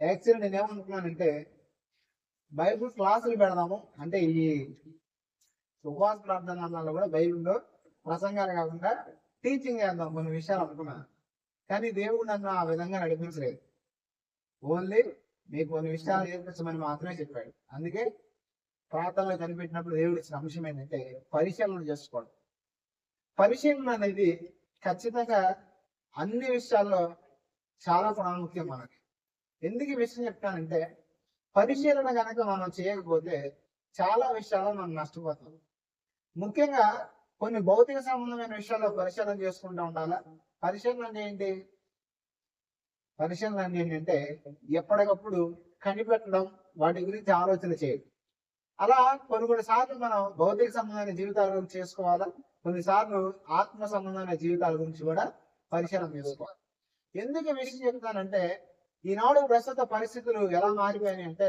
Actually నేను ఏమనుకున్నానంటే Bible క్లాసులు పెడదాము, అంటే ఈ ఉపవాస ప్రార్థనలో కూడా బైబిల్లో ప్రసంగాలు కాకుండా టీచింగ్ చేద్దాం కొన్ని విషయాలు అనుకున్నాను. కానీ దేవుడు నన్ను ఆ విధంగా నడిపించలేదు. ఓన్లీ మీకు కొన్ని విషయాలు నేర్పించమని మాత్రమే చెప్పాడు. అందుకే ప్రార్థనలో కనిపెట్టినప్పుడు దేవుడు ఇచ్చిన అంశం ఏంటంటే పరిశీలన చేసుకోవడం. పరిశీలన అనేది ఖచ్చితంగా అన్ని విషయాల్లో చాలా ప్రాముఖ్యం మనకి. ఎందుకు ఈ విషయం చెప్తానంటే పరిశీలన కనుక మనం చేయకపోతే చాలా విషయాల్లో మనం నష్టపోతాం. ముఖ్యంగా కొన్ని భౌతిక సంబంధమైన విషయాల్లో పరిశీలన చేసుకుంటూ ఉండాలా. పరిశీలన అంటే ఏంటి? పరిశీలన అంటే ఏంటంటే ఎప్పటికప్పుడు కనిపెట్టడం, వాటి గురించి ఆలోచన చేయడం. అలా కొన్ని సార్లు మనం భౌతిక సంబంధమైన జీవితాల గురించి చేసుకోవాలా, కొన్నిసార్లు ఆత్మ సంబంధమైన జీవితాల గురించి కూడా పరిశీలన చేసుకోవాలి. ఎందుకు ఈ విషయం చెప్తానంటే ఈనాడు ప్రస్తుత పరిస్థితులు ఎలా మారిపోయాయి అంటే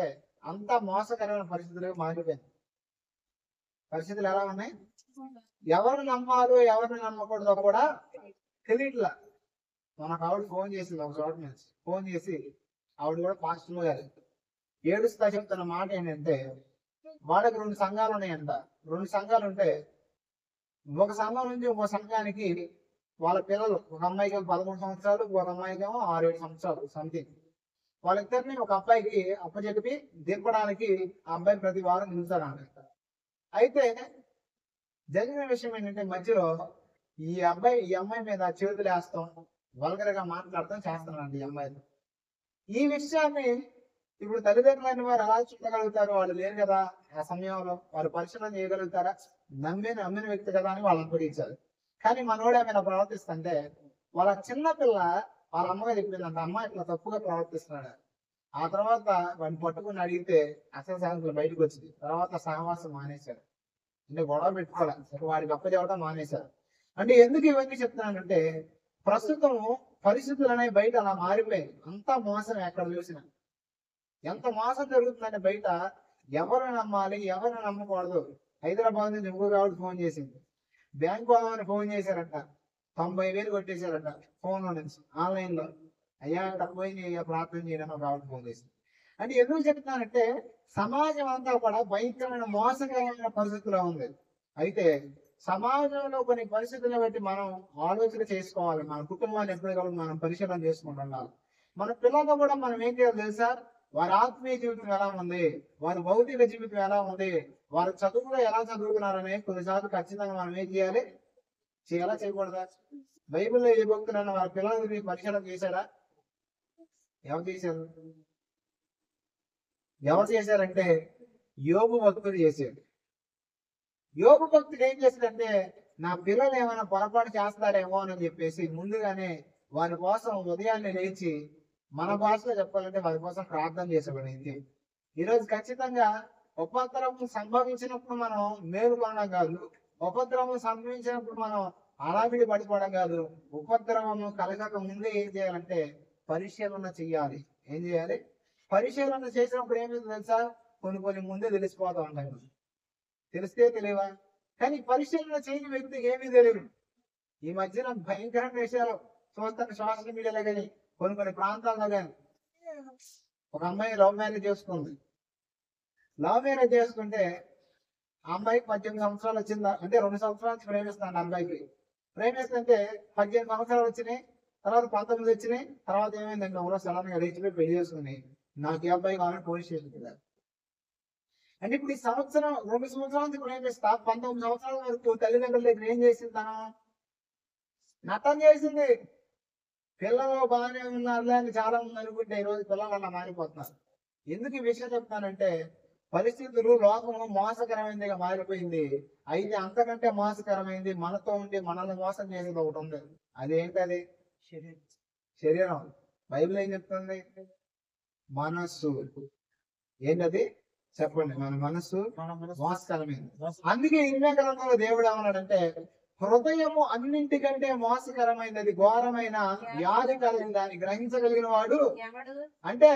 అంతా మోసకరమైన పరిస్థితులుగా మారిపోయాయి. పరిస్థితులు ఎలా ఉన్నాయి? ఎవరిని నమ్మాలో ఎవరిని నమ్మకూడదో కూడా తెలియట్లా. మనకు ఆవిడ ఫోన్ చేసింది ఒక చోట నుంచి. ఫోన్ చేసి ఆవిడ కూడా పాస్టర్ గారు ఏడుస్తా చెప్తున్న మాట ఏంటంటే వాళ్ళకి 2 సంఘాలు ఉన్నాయంట. 2 సంఘాలు ఉంటే ఒక సంఘం నుంచి ఒక సంఘానికి వాళ్ళ పిల్లలు, ఒక అమ్మాయికి 13 సంవత్సరాలు, ఒక అమ్మాయికి 6-7 సంవత్సరాలు సంథింగ్. వాళ్ళిద్దరిని ఒక అబ్బాయికి అప్పచెప్పి దింపడానికి ఆ అబ్బాయి ప్రతి వారం నిలుస్తారంట. అయితే జరిగిన విషయం ఏంటంటే మధ్యలో ఈ అమ్మాయి మీద చేతులు వేస్తాం, వల్గరగా మాట్లాడటం చేస్తున్నారండి ఈ అమ్మాయిని. ఈ విషయాన్ని ఇప్పుడు తల్లిదండ్రులైన వారు ఎలా చూడగలుగుతారు? వాళ్ళు లేరు కదా ఆ సమయంలో. వారు పరిశీలన చేయగలుగుతారా? నమ్మిన వ్యక్తి కదా అని వాళ్ళు అనుభవించారు. కానీ మనోడు ఏమైనా ప్రవర్తిస్తుంటే వాళ్ళ చిన్న పిల్ల వాళ్ళ అమ్మగా చెప్పిందంట, అమ్మ ఇట్లా తప్పుగా ప్రవర్తిస్తున్నాడు. ఆ తర్వాత వాడిని పట్టుకుని అడిగితే అసలు సాయంత్రం బయటకు వచ్చింది. తర్వాత సహవాసం మానేశారు. అంటే గొడవ పెట్టుకోవాలి, వాడికి అప్పచెప్పడం మానేశారు. అంటే ఎందుకు ఇవన్నీ చెప్తున్నానంటే ప్రస్తుతం పరిస్థితులు అనేవి బయట అలా మారిపోయాయి. అంతా మోసం ఎక్కడ చూసినా. ఎంత మోసం జరుగుతుందంటే బయట ఎవరిని నమ్మాలి, ఎవరిని నమ్మకూడదు. హైదరాబాద్ నుంచి ఇంకొక ఆవిడ ఫోన్ చేసింది. బ్యాంక్ వాళ్ళని ఫోన్ చేశారంట, 90,000 కొట్టేశారంట ఫోన్ నుంచి ఆన్లైన్ లో. అయ్యా పోయి ప్రార్థన చేయడం ఒక ఆవిడ ఫోన్ చేసింది. అంటే ఎందుకు చెప్తున్నానంటే సమాజం అంతా కూడా భయంకరమైన మోసకరమైన పరిస్థితిలో ఉంది. అయితే సమాజంలో కొన్ని పరిస్థితులను బట్టి మనం ఆలోచన చేసుకోవాలి. మన కుటుంబాన్ని ఎప్పటికప్పుడు మనం పరిశీలన చేసుకుంటున్నాం. మన పిల్లలతో కూడా మనం ఏం చేయాలి తెలుసా? వారి ఆత్మీయ జీవితం ఎలా ఉంది, వారి భౌతిక జీవితం ఎలా ఉంది, వారి చదువులో ఎలా చదువుతున్నారని కొన్నిసార్లు ఖచ్చితంగా మనం ఏం చేయాలి? చేయకూడదా? బైబిల్లో ఏ భక్తులన్నా వారి పిల్లల గురించి పరిశీలన చేశారా? ఎవరు చేశారంటే యోబు భక్తుడు చేశాడు. యోబు భక్తుడు ఏం చేశాడంటే నా పిల్లలు ఏమైనా పొరపాటు చేస్తారేమో అని చెప్పేసి ముందుగానే వారి కోసం ఉదయాన్నే లేచి, మన భాషలో చెప్పాలంటే వారి కోసం ప్రార్థన చేసేవాడు. ఈరోజు ఖచ్చితంగా ఉపద్రవం సంభవించినప్పుడు మనం మేలుకొనడం కాదు, ఉపద్రవం సంభవించినప్పుడు మనం అడావిడి పడిపోవడం కాదు. ఉపద్రవము కలగక ముందే ఏం చేయాలంటే పరిశీలన చెయ్యాలి. ఏం చేయాలి? పరిశీలన చేసినప్పుడు ఏమైంది తెలుసా? కొన్ని ముందే తెలిసిపోతా ఉంటాయి. తెలిస్తే తెలియవా? కానీ పరిశీలన చేయని వ్యక్తికి ఏమీ తెలియదు. ఈ మధ్యన భయంకరమైన విషయాలు చూస్తాను సోషల్ మీడియాలో కానీ కొన్ని ప్రాంతాల్లో కానీ. ఒక అమ్మాయి లవ్ మ్యారేజ్ చేసుకుంది. లవ్ మ్యారేజ్ చేసుకుంటే ఆ అమ్మాయికి 18 సంవత్సరాలు వచ్చిందా, అంటే 2 సంవత్సరాల నుంచి ప్రేమిస్తాను అమ్మాయికి. ప్రేమిస్తుంటే 18 సంవత్సరాలు వచ్చినాయి, తర్వాత 19 వచ్చినాయి. తర్వాత ఏమైందంటే ఎవరో సడన్ గా లేచిపోయి పెళ్లి చేసుకుని నాకు ఈ అబ్బాయి కావాలని పోలీస్ స్టేషన్కి వెళ్ళారు. అంటే ఇప్పుడు ఈ 2 సంవత్సరాల నుంచి ప్రేమిస్తా 19 సంవత్సరాల వరకు తల్లిదండ్రుల దగ్గర ఏం చేసింది? తను నటన చేసింది. పిల్లలు బాగానే ఉన్నారులే అని చాలా మంది అనుకుంటే ఈ రోజు పిల్లలు అలా మారిపోతున్నారు. ఎందుకు ఈ విషయం చెప్తానంటే పరిస్థితులు, లోకము మోసకరమైనదిగా మారిపోయింది. అయితే అంతకంటే మోసకరమైంది మనతో ఉండి మనల్ని మోసం చేసేది ఒకటి ఉంది. అదేంటది? శరీరం. బైబిల్ ఏం చెప్తుంది? మనస్సు. ఏంటది? చెప్పండి. మన మనస్సు మోసకరమైంది. అందుకే ఇన్వెకరంలో దేవుడు ఏమన్నాడంటే హృదయము అన్నింటికంటే మోసకరమైనది, ఘోరమైన వ్యాధి కలిగింది, దాన్ని గ్రహించగలిగిన వాడు. అంటే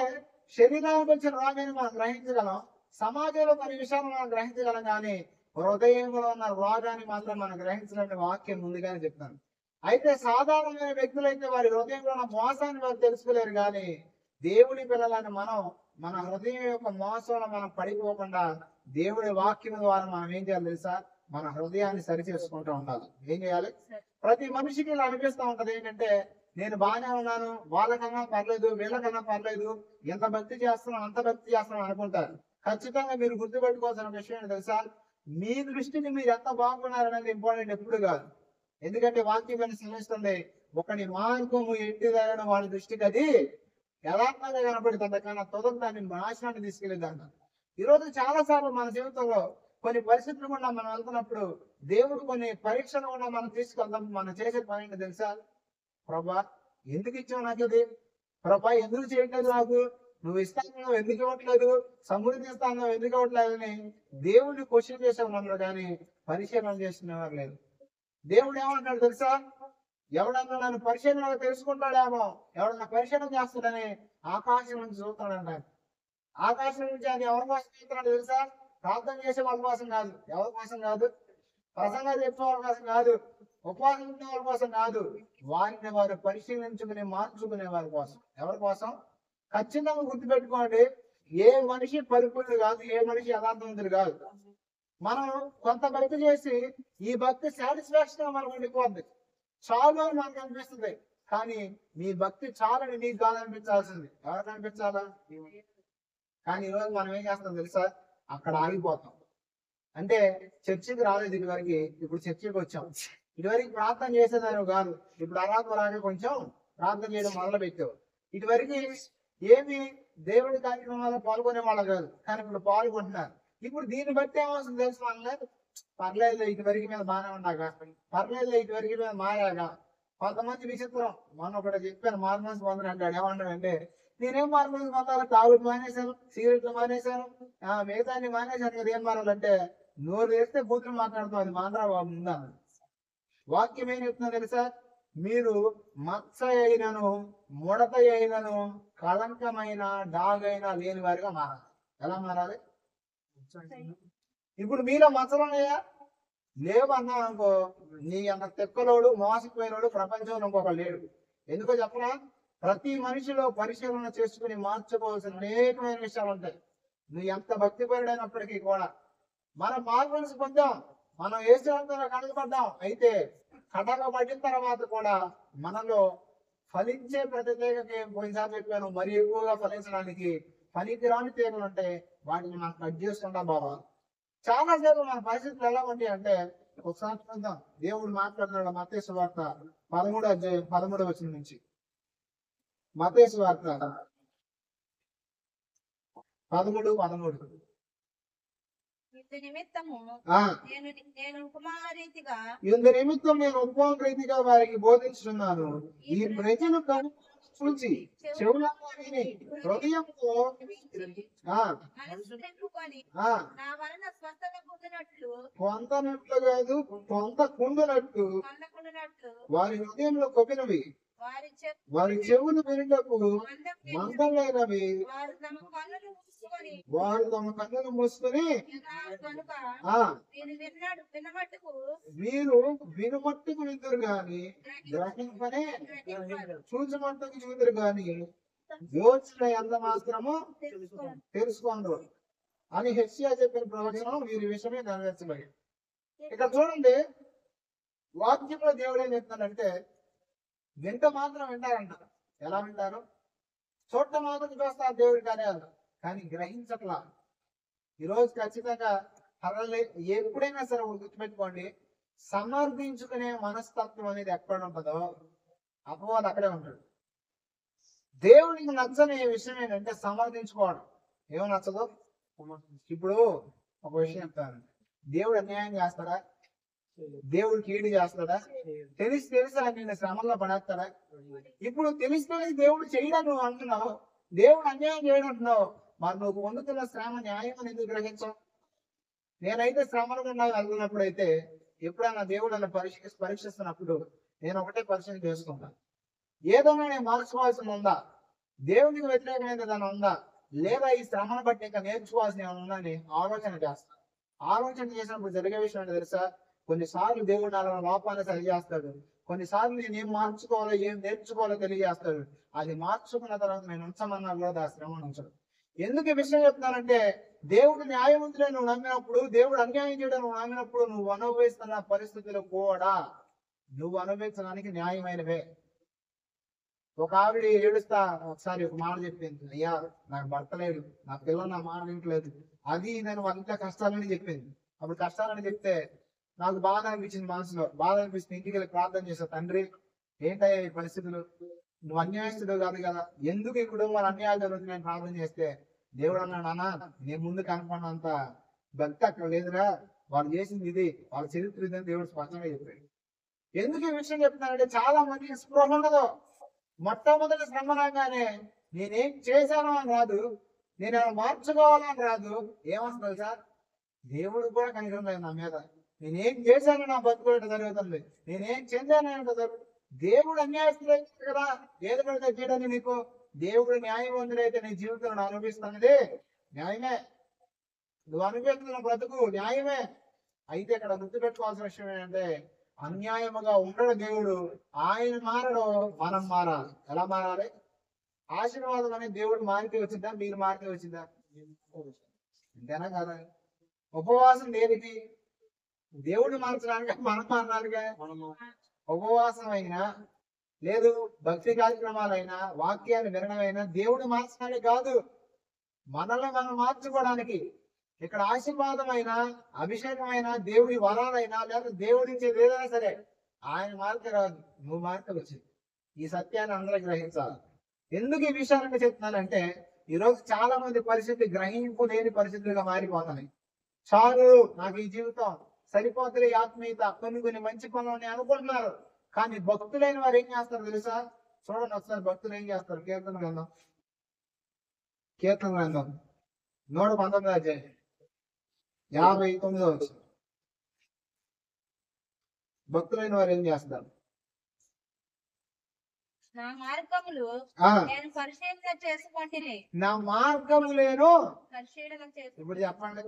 శరీరానికి వచ్చిన రోగాన్ని మనం గ్రహించగలం, సమాజంలో కొన్ని విషయాలు మనం గ్రహించగలం, కానీ హృదయంలో ఉన్న రోగాన్ని మాత్రం మనం గ్రహించలేని వాక్యం ముందుగానే చెప్తాను. అయితే సాధారణమైన వ్యక్తులైతే వారి హృదయంలో ఉన్న మోసాన్ని వారు తెలుసుకోలేరు, కానీ దేవుని పిల్లలని మనం మన హృదయం యొక్క మోసంలో మనం పడిపోకుండా దేవుడి వాక్యం ద్వారా మనం ఏం చేయాలి తెలుసా? మన హృదయాన్ని సరి చేసుకుంటూ ఉండాలి. ఏం చేయాలి? ప్రతి మనిషికి ఇలా అనిపిస్తూ ఉంటది ఏంటంటే, నేను బాగానే ఉన్నాను, వాళ్ళకన్నా పర్లేదు, వీళ్ళకన్నా పర్లేదు, ఎంత భక్తి చేస్తున్నాను అంత భక్తి చేస్తున్నాను అనుకుంటారు. ఖచ్చితంగా మీరు గుర్తుపెట్టుకోవాల్సిన విషయం ఏంటి తెలుసా? మీ దృష్టిని మీరు ఎంత బాగున్నారనేది ఇంపార్టెంట్ ఎప్పుడు కాదు. ఎందుకంటే వాక్యం అని సెలవిస్తుంది, ఒకని మార్గము ఎట్టి తగడం వాడి దృష్టికి అది యథార్థంగా కనపడుతుంది, కానీ తుదకు దాన్ని నాశనాన్ని తీసుకెళ్ళేదంట. ఈరోజు చాలా సార్లు మన జీవితంలో కొన్ని పరిస్థితులు కూడా మనం వెళ్తున్నప్పుడు దేవుడు కొన్ని పరీక్షలు కూడా మనం తీసుకెళ్తాం. మనం చేసే పని ఏంటో తెలుసా? ప్రభా ఎందుకు ఇచ్చావు నాకు ఇది? ప్రభా ఎందుకు చేయట్లేదు నాకు? నువ్వు ఇస్తాను ఎందుకు ఇవ్వట్లేదు? సమృద్ధి ఇస్తాను ఎందుకు ఇవ్వట్లేదు అని దేవుడిని క్వశ్చన్ చేసేవాళ్ళు కానీ పరిశీలన చేస్తున్నవారు లేదు. దేవుడు ఏమంటాడు తెలుసా? ఎవడన్నా నన్ను పరిశీలన తెలుసుకుంటాడేమో, ఎవడన్నా పరిశీలన చేస్తాడని ఆకాశం నుంచి చూస్తాడంట. ఆకాశం నుంచి అది ఎవరి కోసం చూస్తున్నాడు తెలుసా? ప్రార్థన చేసే వాళ్ళ కోసం కాదు. ఎవరి కోసం కాదు? ప్రసంగాలు చెప్పే వాళ్ళ కోసం కాదు, ఉపవాసం ఉండే వాళ్ళ కోసం కాదు, వారిని వారు పరిశీలించుకుని మార్చుకునే వారి కోసం. ఎవరి కోసం? ఖచ్చితంగా గుర్తుపెట్టుకోండి, ఏ మనిషి పరిపూర్ణుడు కాదు, ఏ మనిషి యథార్థవంతుడు కాదు. మనం కొంత భక్తి చేసి ఈ భక్తి సాటిస్ఫాక్షన్ మనకు ఉండిపోద్ది, చాలు అని మనకు అనిపిస్తుంది. కానీ మీ భక్తి చాలని నీకు కాదనిపించాల్సింది. ఎవరికి అనిపించాలా? కానీ ఈరోజు మనం ఏం చేస్తాం తెలుసా? అక్కడ ఆగిపోతాం. అంటే చర్చికి రాలేదు ఇటువరకు, ఇప్పుడు చర్చికి వచ్చాం. ఇటువరకు ప్రార్థన చేసేదాన్ని కాదు, ఇప్పుడు అలాగే కొంచెం ప్రార్థన చేయడం మొదలు పెట్టావు. ఇటువరకు ఏమి దేవుడి కార్యక్రమాల్లో పాల్గొనే వాళ్ళు కాదు, కానీ ఇప్పుడు పాల్గొంటున్నారు. ఇప్పుడు దీన్ని బట్టి ఏమవుతుంది తెలుసు? మనలేదు పర్లేదు ఇటువరకు మీద బాగానే ఉన్నాక, పర్లేదు ఇటువరకు మీద మారాగా. కొంతమంది విచిత్రం, మొన్న ఒకటి చెప్పాను, మార్మల్స్ పొందని అంటాడు. ఏమంటాడంటే, నేనేం మార్మల్స్ పొందాలి? తాగుడు మానేశాను, సిగరెట్లు మానేశాను, మిగతా మానేశాను కదా, ఏం మారాలంటే నోరు వేస్తే బూతులు మాట్లాడుతాం, అది మాంద్రా బాబు ఉందా? వాక్యం ఏం చెప్తున్నా తెలుసా? మీరు మచ్చ అయినను, ముడత అయినను, కళంకమైన, డాగైనా లేని వారిగా మారాలి. ఎలా మారాలి? ఇప్పుడు మీలో మచ్చలు ఉన్నాయా? లేవు అన్నా అనుకో, నీ అంత తెక్కలోడు మోసపోయినోడు ప్రపంచంలో ఇంకొక లేడు. ఎందుకో చెప్పనా? ప్రతి మనిషిలో పరిశీలన చేసుకుని మార్చుకోవాల్సిన అనేకమైన విషయాలు ఉంటాయి. నువ్వు ఎంత భక్తిపరుడైనప్పటికీ కూడా మనం మార్పులు పొందాం, మనం ఏసులో కడగబడ్డాం. అయితే కడగబడిన తర్వాత కూడా మనలో ఫలించే ప్రతి తీగకి, పోయినసారి చెప్పాను, మరి ఎక్కువగా ఫలించడానికి పనికిరాని తీగలు ఉంటాయి, వాటిని మనం కట్ చేసుకుంటాం బాబా. చాలా సార్లు మన పరిస్థితులు ఎలా ఉంటాయి అంటే, ఒకసారి చూద్దాం, దేవుడు మాట్లాడుతున్నాడు మత్తయి సువార్త 13వ అధ్యాయం 13వ వచనం నుంచి. మత్తయి సువార్త 13:13. ఇందు నిమిత్తం నేను ఉపమాన రీతిగా వారికి బోధించున్నాను. ఈ ప్రజలు చూచి చెవులను విని హృదయంతో పొందనట్లు కాదు, పొందకుండునట్లు వారి హృదయంలో కొప్పినవి, వారి చెవులు వినటకు మందమైనవి, వారు తమ కన్నులు మూసుకొని మీరు వినుమట్టుకు విందురు గాని గ్రహింపనే, చూచమట్టుకు చూదురు గాని యోచన ఎంత మాత్రము తెలుసుకుందరు అని హెస్సియా చెప్పిన ప్రవచనం వీరి విషయమే నెరవేర్చబడి. ఇక్కడ చూడండి, వాక్యంలో దేవుడు ఏం చెప్తాడంటే, వింట మాత్రం వింటారంట. ఎలా వింటారు? చూడటం మాత్రం చూస్తారు దేవుడి కార్యాలు, కానీ గ్రహించట్లా. ఈరోజు ఖచ్చితంగా ఎప్పుడైనా సరే గుర్తుపెట్టుకోండి, సమర్థించుకునే మనస్తత్వం అనేది ఎక్కడ ఉంటుందో అపవాది అక్కడే ఉంటాడు. దేవుడికి నచ్చని విషయం ఏంటంటే సమర్థించుకోవడం. ఏమో నచ్చదు. ఇప్పుడు ఒక విషయం చెప్తాను, దేవుడు అన్యాయం చేస్తాడా? దేవుడు కీడు చేస్తాడా? తెలిసి ఆయన శ్రమంలో పడేస్తాడా? ఇప్పుడు తెలిసి దేవుడు చేయడం నువ్వు అంటున్నావు, దేవుడు అన్యాయం చేయడం అంటున్నావు, మరి నువ్వు పొందుతున్న శ్రమ న్యాయం అని ఎందుకు గ్రహించావు? నేనైతే శ్రమలు వెళ్తున్నప్పుడు అయితే ఎప్పుడైనా దేవుడు నన్ను పరీక్షిస్తున్నప్పుడు నేను ఒకటే పరిశీలన చేసుకుంటాను, ఏదైనా నేను మార్చుకోవాల్సింది ఉందా? దేవునికి వ్యతిరేకమైన దాని ఉందా? లేదా ఈ శ్రమను బట్టి ఇంకా నేర్చుకోవాల్సిన ఏమైనా ఉందా అని ఆలోచన చేస్తాను. ఆలోచన చేసినప్పుడు జరిగే విషయం ఏంటో తెలుసా? కొన్నిసార్లు దేవుడు నా లోపాన్ని సరి చేస్తాడు, కొన్నిసార్లు నేను ఏం మార్చుకోవాలో ఏం నేర్చుకోవాలో తెలియజేస్తాడు. అది మార్చుకున్న తర్వాత నేను ఉంచమన్నా కూడా ఆ శ్రమ ఉంచడు. ఎందుకు ఈ విషయం చెప్తున్నానంటే, దేవుడు న్యాయవంతుడే నువ్వు నమ్మినప్పుడు, దేవుడు అన్యాయం చేయడం నువ్వు నమ్మినప్పుడు, నువ్వు అనుభవిస్తున్న పరిస్థితులు కూడా నువ్వు అనుభవించడానికి న్యాయమైనవే. ఒక ఆవిడ ఏడుస్తా ఒకసారి ఒక మాట చెప్పింది, అయ్యా నాకు భర్త లేడు, నా పిల్లలు నా మాట వింటలేదు, అది నేను అంత కష్టాలని చెప్పింది. అప్పుడు కష్టాలని చెప్తే నాకు బాధ అనిపించింది, మనసులో బాధ అనిపిస్తుంది. ఇంటికి వెళ్ళి ప్రార్థన చేసా, తండ్రి ఏంటయ్యా ఈ పరిస్థితులు, నువ్వు అన్యాయస్తుడు కాదు కదా, ఎందుకు ఈ కుటుంబాలు అన్యాయాలు జరుగుతుంది నేను ప్రార్థన చేస్తే దేవుడు అన్నాడు, నాన్న నేను ముందు కనుక్కున్నంత భక్తి అక్కడ లేదురా, వాళ్ళు చేసింది ఇది, వాళ్ళ చరిత్ర ఇదని దేవుడు స్పష్టంగా చెప్పాడు. ఎందుకు ఈ విషయం చెప్తున్నానంటే, చాలా మందికి స్పృహ ఉండదు. మొట్టమొదటి శ్రమ రాగానే నేనేం చేశాను అని రాదు, నేను మార్చుకోవాలని రాదు, ఏమొస్తుంది సార్, దేవుడు కూడా కనికరం లేదు నా మీద, నేనేం చేశాను నా బతుకు జరుగుతుంది, నేనేం చెందాను కదా. దేవుడు అన్యాయస్తులైతే కదా ఏది పడితే చేయడానికి, నీకు దేవుడు న్యాయవంతుడైతే నీ జీవితంలో అనుభవిస్తున్నది న్యాయమే, నువ్వు అనుభవిస్తున్న బ్రతుకు న్యాయమే. అయితే ఇక్కడ గుర్తుపెట్టుకోవాల్సిన విషయం ఏంటంటే, అన్యాయముగా ఉండడు దేవుడు, ఆయన మారడు, మనం మారాలి. ఎలా మారాలి? ఆశీర్వాదం అనేది దేవుడు మారితే వచ్చిందా, మీరు మారితే వచ్చిందా? అంతేనా కదా? ఉపవాసం దేనికి? దేవుడు మార్చడానికి, మనం మారడానికే. ఉపవాసం అయినా లేదు, భక్తి కార్యక్రమాలైనా, వాక్యాన్ని వినడమైనా దేవుడు మార్చడానికి కాదు, మనల్ని మనం మార్చుకోవడానికి. ఇక్కడ ఆశీర్వాదమైన, అభిషేకమైన, దేవుడి వరాలైనా లేదా దేవుడిచ్చేది ఏదైనా సరే ఆయన మారితే రాదు, నువ్వు మారితే వచ్చింది. ఈ సత్యాన్ని అందరూ గ్రహించాలి. ఎందుకు ఈ విషయాలను చెప్తున్నానంటే, ఈరోజు చాలా మంది పరిస్థితి గ్రహింపు లేని పరిస్థితులుగా మారిపోతున్నాయి. చాలు నాకు ఈ జీవితం సరిపోతులే, ఆత్మీయత, కొన్ని మంచి పనులు అనుకుంటున్నారు. కానీ భక్తులైన వారు ఏం చేస్తారు తెలుసా? చూడండి ఒకసారి భక్తులు ఏం చేస్తారు. కీర్తన గ్రంథం 119 అధ్యాయం 59వ వచనం. భక్తులైన వారు ఏం చేస్తారు? నా మార్గములు నేను పరిశీలన చేసుకుంటుని. నా మార్గములేను పరిశీలన చేసు. ఇప్పుడు చెప్పండి,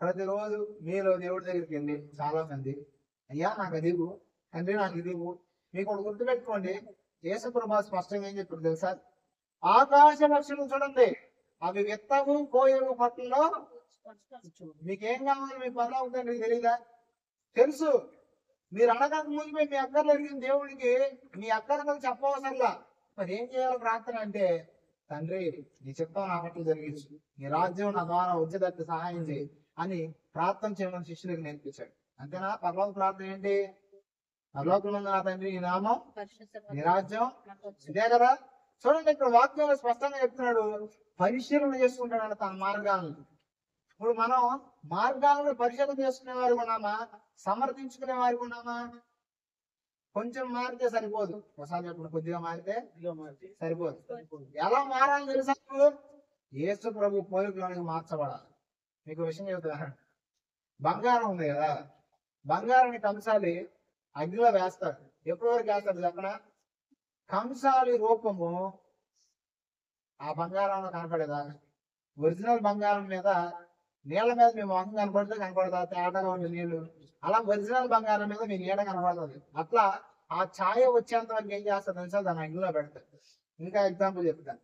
ప్రతిరోజు మీలో దేవుడి దగ్గరికి వెళ్ళి చాలా మంది, అయ్యా నాకు అది ఇవ్వు, తండ్రి నాకు ఇది ఇవ్వు. మీకు ఒకటి గుర్తుపెట్టుకోండి, యేసుప్రభు స్పష్టంగా ఏం చెప్పారు తెలుసా? ఆకాశ పక్షులు చూడండి, అవి విత్తవు కోయవు, పట్టులో మీకేం కావాలి, మీ పనులు అవుతుంది, మీకు తెలియదా? తెలుసు. మీరు అడగక ముందు మీ అక్కర్లు అడిగిన దేవుడికి మీ అక్కర్లు చెప్పవసరలా. మరి ఏం చేయాలి ప్రార్థన అంటే, తండ్రి నీ చిత్తం నా పట్ల జరిగించు, నీ రాజ్యం నా ద్వారా వచ్చేటట్టు సహాయం చేయి అని ప్రార్థన చేయమని శిష్యులకు నేర్పించాడు. అంతేనా? పరలోక ప్రార్థన ఏంటి? పరలోకంలో నా తండ్రి నీ నామం, నీ రాజ్యం, ఇదే కదా. చూడండి ఇక్కడ వాక్యంలో స్పష్టంగా చెప్తున్నాడు, పరిశీలన చేసుకుంటాడు తన మార్గాలను. ఇప్పుడు మనం మార్గాలను పరిశీలన చేసుకునే వారు ఉన్నామా, సమర్థించుకునే వారు ఉన్నామా? కొంచెం మారితే సరిపోదు. ఒకసారి చెప్పండి, కొద్దిగా మారితే సరిపోదు. ఎలా మారాలి తెలుసా? యేసు ప్రభు పోలికలోనికి మార్చబడాలి. మీకు విషయం చెబుతాను, బంగారం ఉంది కదా, బంగారాన్ని కంసాలి అగ్నిలో వేస్తాడు. ఎప్పటి వరకు వేస్తాడు చెప్పనా? కంసాలి రూపము ఆ బంగారంలో కనపడేదా? ఒరిజినల్ బంగారం మీద నీళ్ల మీద మీ మొహం కనపడతా తేటగా ఉండే నీళ్లు, అలా ఒరిజినల్ బంగారం మీద మీ నీడ కనపడుతుంది. అట్లా ఆ ఛాయ వచ్చేంత వరకు ఏం చేస్తారు తెలుసా? దాని అగ్నిలో పెడతారు. ఇంకా ఎగ్జాంపుల్ చెప్తాను.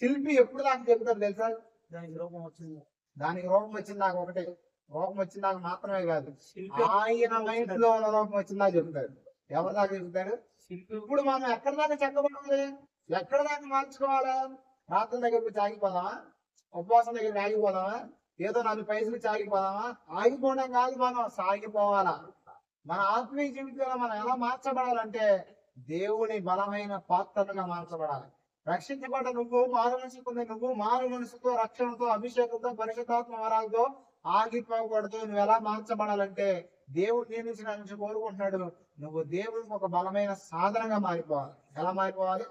శిల్పి ఎప్పుడు దాకా చెప్తారు తెలుసా? దానికి రూపం వచ్చింది నాకు ఒకటే, రూపం వచ్చింది నాకు మాత్రమే కాదు, ఆయన మైండ్ లో రూపం వచ్చిందా చెప్తాడు. ఎవరి దాకా చెప్తాడు? ఇప్పుడు మనం ఎక్కడి దాకా చెక్కబడాలి, ఎక్కడ దాకా మార్చుకోవాలా? ప్రార్థన దగ్గరకు ఆగిపోదామా? ఉపవాసం దగ్గరికి ఆగిపోదామా? ఏదో 4 పైసలు ఆగిపోదామా? ఆగిపోవడం కాదు, మనం సాగిపోవాలా. మన ఆత్మీయ జీవితంలో మనం ఎలా మార్చబడాలంటే, దేవుని బలమైన పాత్రలుగా మార్చబడాలి. రక్షించబడ్డ నువ్వు, మారు మనసు పొందే నువ్వు, మారు మనసుతో, రక్షణతో, అభిషేకంతో, పరిశుద్ధాత్మ వరాలతో ఆగిపోకూడదు. నువ్వు ఎలా మార్చబడాలంటే, దేవుడు నీ నుంచి కోరుకుంటున్నాడు, నువ్వు దేవుడికి ఒక బలమైన సాధనంగా మారిపోవాలి. ఎలా మారిపోవాలి?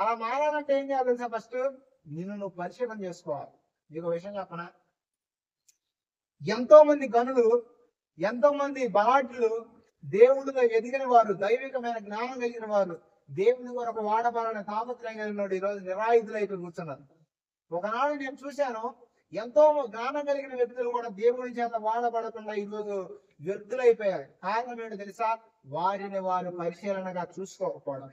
అలా మారాలంటే ఏం చేయాలి తెలుసా? ఫస్ట్ నిన్ను నువ్వు పరిశీలన చేసుకోవాలి. నీకు విషయం చెప్పనా? ఎంతో మంది గనులు, ఎంతో మంది బలాఢ్యులు, దేవుడిలో ఎదిగిన వారు, దైవికమైన జ్ఞానం కలిగిన వారు, దేవుని కొరకు వాడబాలని తాపత్రయం కలిగిన ఈ రోజు నిరాయుధులైపోయి కూర్చున్నారు. ఒకనాడు నేను చూశాను, ఎంతో జ్ఞానం కలిగిన వ్యక్తులు కూడా దేవుని చేత వాడబడకుండా ఈ రోజు వ్యర్థులైపోయారు. కారణం ఏంటో తెలుసా? వారిని వారు పరిశీలనగా చూసుకోకపోవడం,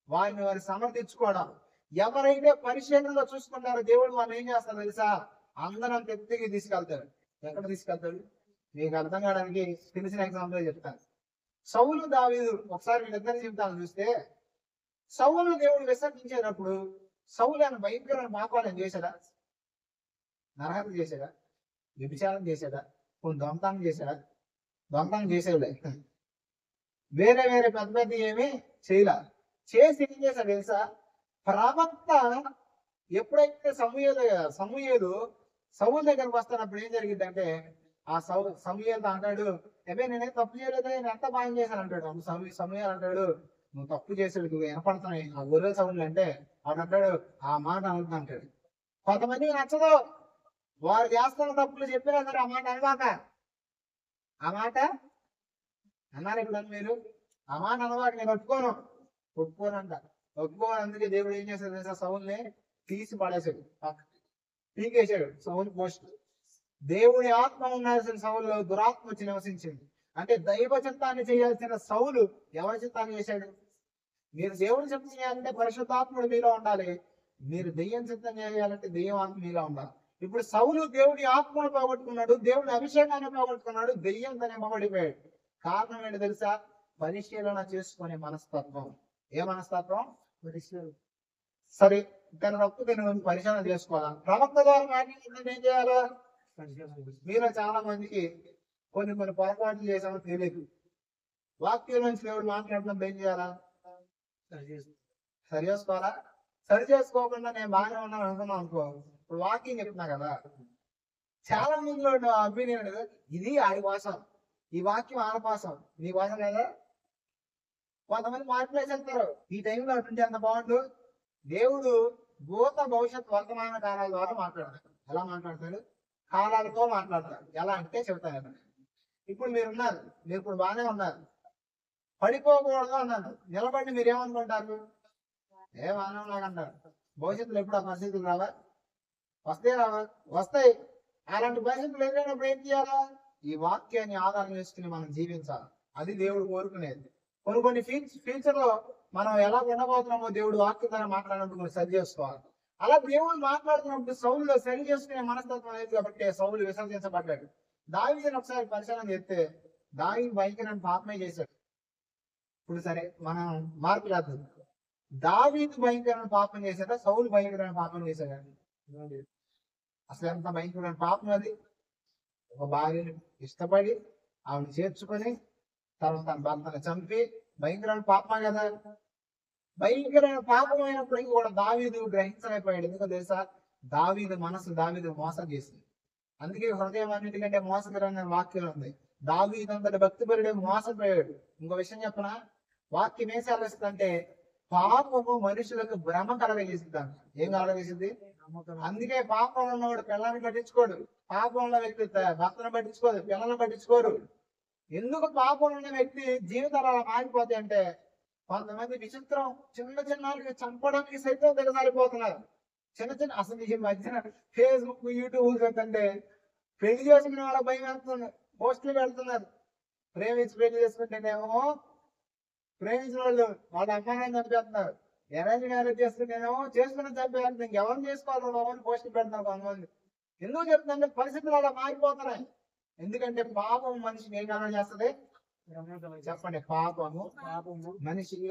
వారిని వారు సమర్థించుకోవడం. ఎవరైతే పరిశీలనగా చూసుకుంటారో దేవుడు వాళ్ళు ఏం చేస్తారో తెలుసా? అందరం ఎత్తుకి తీసుకెళ్తాడు. ఎక్కడ తీసుకెళ్తాడు? మీకు అర్థం కావడానికి తెలిసిన ఎగ్జాంపుల్ చెప్తాను. సౌలు దావీదు ఒకసారి వీళ్ళిద్దరి జీవితాలు చూస్తే, సౌలు దేవుడు విసర్జించేటప్పుడు సౌలు ఆయన భయంకరమైన పాపాలను చేశాడా? నరహత్య చేశాడా? వ్యభిచారం చేశాడా? కొన్ని దొంగతనం చేశాడా? దొంగతనం చేసేవాడే. వేరే వేరే పెద్ద పెద్ద ఏమీ చేయలే. చేసి ఏం చేశాడు తెలుసా? ప్రవక్త ఎప్పుడైతే సమూయేలు సౌలు దగ్గరకు వస్తున్నప్పుడు ఏం జరిగిందంటే, ఆ సమూయేలు అంటాడు, అదే నేనేం తప్పు చేయలేదు, నేను ఎంత బాగా చేశాను అంటాడు. సమూయేలు అంటాడు, నువ్వు తప్పు చేసాడు, నువ్వు వినపడుతున్నాయి ఆ గొర్రెల సౌండ్లు అంటే. వాడు అంటాడు, ఆ మాట అనుకుంటా అంటాడు. కొంతమందికి నచ్చదు, వారు చేస్తున్న తప్పులు చెప్పినా సరే ఆ మాట అనబాక. ఆ మాట అన్నారు ఇప్పుడు మీరు, ఆ మాట అనబాక, నేను ఒప్పుకోనంట. ఒప్పుకోనందుకే దేవుడు ఏం చేశాడు తెలుసా? సౌల్ని తీసి పడేశాడు, పీకేశాడు సౌలు పోస్ట్. దేవుడి ఆత్మ ఉండాల్సిన సౌలులో దురాత్మ వచ్చి నివసించింది. అంటే దైవ చిత్తాన్ని చేయాల్సిన సౌలు ఎవరి చిత్తాన్ని చేశాడు? మీరు దేవుడి చిత్తం చేయాలంటే పరిశుద్ధాత్ముడు మీలో ఉండాలి, మీరు దెయ్యం చిత్తం చేయాలంటే దెయ్యం ఆత్మ మీలో ఉండాలి. ఇప్పుడు సౌలు దేవుడి ఆత్మను పోగొట్టుకున్నాడు, దేవుడి అభిషేకాన్ని పోగొట్టుకున్నాడు, దెయ్యం తనే మొబడిపోయాడు. కారణం ఏంటి తెలుసా? పరిశీలన చేసుకునే మనస్తత్వం. ఏ మనస్తత్వం? సరే, తన తప్పు తను పరిశీలన చేసుకోవాలా. ప్రవక్త ద్వారా మాట్లాడుతుంటే ఏం చేయాలా? మీరు చాలా మందికి కొన్ని పొరపాట్లు చేసామో తెలియదు. వాక్యం నుంచి దేవుడు మాట్లాడుతున్నప్పుడు ఏం చేయాలా? సరి చేసుకోవాలా? సరి చేసుకోకుండా నేను బాగానే ఉన్నాను అనుకున్నాను అనుకో, ఇప్పుడు వాకింగ్ చెప్తున్నా కదా, చాలా మందిలో అభినయం ఇది ఆడి కోసం, ఈ వాక్యం ఆడ కోసం, నీ కోసం కదా. కొంతమంది మాట్లాడేసేస్తారు, ఈ టైంలో అటుంటే అంత బాగుండు. దేవుడు భూత భవిష్యత్ వర్తమాన కాలాల ద్వారా మాట్లాడతాడు. ఎలా మాట్లాడతాడు? కాలాలతో మాట్లాడతాడు. ఎలా అంటే చెబుతాను. ఇప్పుడు మీరున్నారు, మీరు ఇప్పుడు బాగానే ఉన్నారు, పడిపోకూడదు అన్నారు. నిలబడి మీరు ఏమనుకుంటారు? ఏమన్నాకంటారు. భవిష్యత్తులో ఎప్పుడు ఆ పరిస్థితులు రావా? వస్తాయి. అలాంటి పరిస్థితులు ఎదురైనప్పుడు ఏం చేయాలా? ఈ వాక్యాన్ని ఆధారం చేసుకుని మనం జీవించాలి. అది దేవుడు కోరుకునేది. కొన్ని ఫ్యూచర్ లో మనం ఎలా ఉండబోతున్నామో దేవుడు వాక్యం ద్వారా మాట్లాడినప్పుడు మనం సరి చేసుకోవాలి. అలా దేవుడు మాట్లాడుతున్నప్పుడు సౌలులో సరి చేసుకునే మనస్తత్వం అనేది కాబట్టి సౌలు విసర్జించబడ్డాడు. దావీదుని ఒకసారి పరిశీలన చేస్తే దావీదు భయంకరమైన పాపమే చేశాడు. ఇప్పుడు సరే మనం మార్పు రాదు. దావీదు భయంకరమైన పాపం చేశాడా? సౌలు భయంకరమైన పాపం చేశాడా? అసలు ఎంత భయంకరమైన పాపం అది! ఒక భార్యను ఇష్టపడి ఆవిడ చేర్చుకొని తన భర్తను చంపి భయంకరమైన పాపమా కదా. భయంకరమైన పాపం అయినప్పటికీ కూడా దావీదు గ్రహించలేకపోయాడు. ఎందుకో తెలుసా? దావీదు మనసు దావీదు మోసం చేసింది. అందుకే హృదయం అన్నిటికంటే మోసకరమైన వాక్యం ఉంది. దావీదు అంతటి భక్తిపరుడే మోసపోయాడు. ఇంకో విషయం చెప్పనా? వాక్యం ఏం సెలవిస్తుందంటే పాపము మనుషులకు భ్రమ కలగజేసింది. ఏం కలగజేసింది? అందుకే పాపం ఉన్నవాడు పిల్లల్ని పట్టించుకోడు, పాపంలో వ్యక్తి భర్తను పట్టించుకోదు, పిల్లల్ని పట్టించుకోరు. ఎందుకు పాపం ఉన్న వ్యక్తి జీవితాలు అలా మారిపోతాయి అంటే, కొంతమంది విచిత్రం చిన్న చంపడానికి సైతం దిగజారిపోతున్నారు. అసలు ఈ మధ్యన ఫేస్బుక్ యూట్యూబ్ చూస్తుంటే పెళ్లి చేసుకునే వాళ్ళ భయం వేస్తుంది, పోస్టులు పెడుతున్నారు. ప్రేమించి పెళ్లి చేసుకుంటేనేమో ప్రేమించిన వాళ్ళు వాళ్ళ అమ్మాయిని చంపేస్తున్నారు. అరేంజ్ మ్యారేజ్ చేసుకుంటేనేమో చేసుకుని చంపేయాలి, ఇంకెవరు చేసుకోవాలి బాబు పోస్టులు పెడుతున్నారు కొంతమంది. ఎందుకు చెప్తుందంటే పరిస్థితులు అలా మారిపోతున్నాయి. ఎందుకంటే పాపం మనిషిని ఏం కలగ చేస్తుంది? చెప్పండి. పాపము మనిషికి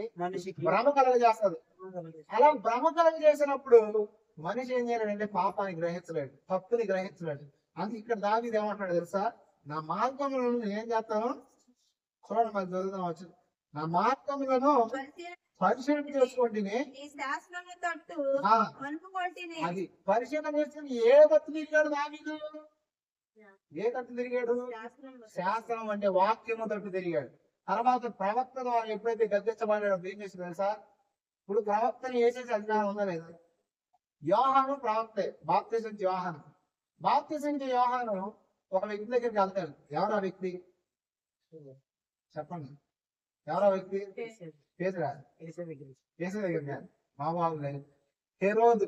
భ్రమ కలగ చేస్తుంది. అలా భ్రమ కలగ చేసినప్పుడు మనిషి ఏం చేయాలంటే పాపాన్ని గ్రహించలేడు, తప్పుని గ్రహించలేడు. అందుకే ఇక్కడ దావీదు ఏమంటున్నాడు తెలుసా? నా మార్గములను ఏం చేస్తాను? చూడండి, మరి చదువుతాం వచ్చు. నా మార్గములను పరిశీలన చేసుకోండి. అది పరిశీలన చేసుకుని ఏ తట్టు తిరిగాడు దావీదు? ఏ తట్టు తిరిగాడు? శాస్త్రం అంటే వాక్యము తట్టు తిరిగాడు. తర్వాత ప్రవక్త ద్వారా ఎప్పుడైతే గద్దించబడాడో ఏం చేసి తెలుసా? ఇప్పుడు ప్రవక్తని వేసేసి అధికారం ఉందా లేదా? యోహాను ప్రవక్తే, బాప్తిజం యోహాను. బాప్తిజం యోహాను ఒక వ్యక్తి దగ్గరికి వెళ్తాడు. ఎవరు ఆ వ్యక్తి? చెప్పండి. ఎవరో వ్యక్తి? పేతురా? యేసు దగ్గరికి మా బాబు హెరోదు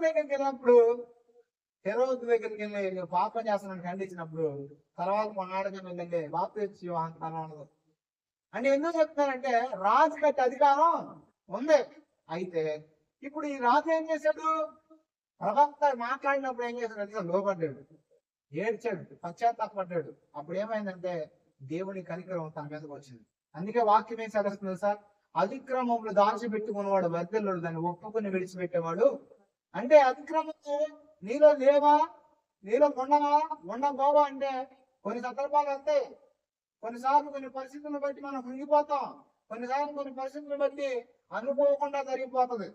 దగ్గరికి వెళ్ళినప్పుడు, హెరోదు దగ్గరికి వెళ్ళి పాపం చేస్తానని ఖండించినప్పుడు తర్వాత మా ఆడకం వెళ్ళండి బాప్తిజం యోహాను తన అంటే ఎందుకు చెప్తున్నానంటే రాజు కట్టి అధికారం ఉంది. అయితే ఇప్పుడు ఈ రాజు ఏం చేశాడు? ప్రవక్త మాట్లాడినప్పుడు ఏం చేశాడు అంటే లోపడ్డాడు, ఏడ్చాడు, పశ్చాత్తాపడ్డాడు. అప్పుడు ఏమైందంటే దేవుని కనికరం తన మీదకి వచ్చింది. అందుకే వాక్యం ఏం చదువుతుంది సార్, అతిక్రమములు దాచిపెట్టుకున్నవాడు వర్ధిల్లుడు, దాన్ని ఒప్పుకుని విడిచిపెట్టేవాడు. అంటే అతిక్రమము నీలో లేవా, నీలో ఉండబోవా అంటే కొన్ని సందర్భాలు అంతే. కొన్నిసార్లు కొన్ని పరిస్థితులను బట్టి మనం మునిగిపోతాం, కొన్నిసార్లు కొన్ని పరిస్థితులను బట్టి అనుకోకుండా జరిగిపోతుంది.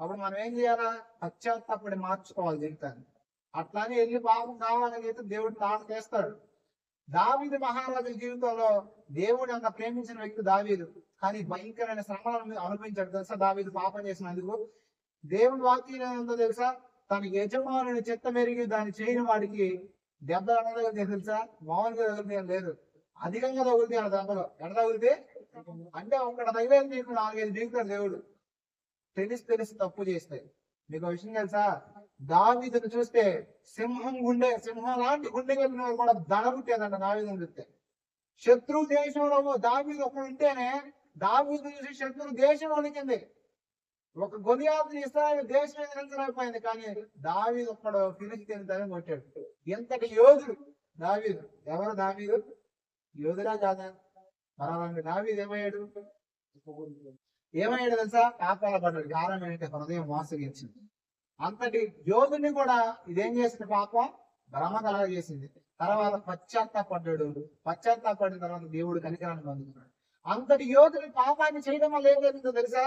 అప్పుడు మనం ఏం చేయాలా? పశ్చాత్తాపడి మార్చుకోవాలి జీవితాన్ని. అట్లానే వెళ్ళి పాపం కావాలని అయితే దేవుడు తాను చేస్తాడు. దావీదు మహారాజు జీవితంలో దేవుడు అంత ప్రేమించిన వ్యక్తి దావీదు, కానీ భయంకరమైన శ్రమలను అనుభవించాడు తెలుసా దావీదు పాపం చేసినందుకు. దేవుడి వాక్యం ఏంటో తెలుసా, తన యజమానుని చెత్త మెరిగి దాన్ని చేయని వాడికి దెబ్బ తగులుతాయి తెలుసా. మామూలుగా తగులుతాయి లేదు, అధికంగా తగులుతాయి ఆ దెబ్బలో. ఎడ తగిలితే అంటే ఒక్కడ తగిలేదు నీకు 4-5 దిగుతాడు దేవుడు, తెలిసి తప్పు చేస్తే. మీకు విషయం తెలుసా, దావీదును చూస్తే సింహం లాంటి గుండె కలిగిన కూడా దడబుట్టేదంట దావీదును చూస్తే. శత్రు దేశంలో దావీదు ఒకడు ఉంటేనే దావీదు చూసి శత్రు దేశం వణికింది. ఒక గొలియాతుని ఇస్రాయేలు దేశం నిరంతరైపోయింది, కానీ దావీదు ఒక్కడు ఫిలిష్తీయుని తరిమి కొట్టాడు. ఎంతటి యోధుడు దావీదు. ఎవరు దావీదు? యోధుడా కాదా? మరొక దావీదు ఏమయ్యాడు తెలుసా? పాపాల పడ్డాడు. కారణం ఏంటంటే హృదయం మోసగించింది. అంతటి యోధుని కూడా ఇదేం చేసింది? పాపం భ్రమ కలగజేసింది. తర్వాత పశ్చాత్తాపడ్డాడు. పశ్చాత్తాపడిన తర్వాత దేవుడు కనికరాన్ని పొందుతున్నాడు. అంతటి యోధుని పాపాన్ని చేయడం వల్ల ఏం జరిగిందో తెలుసా?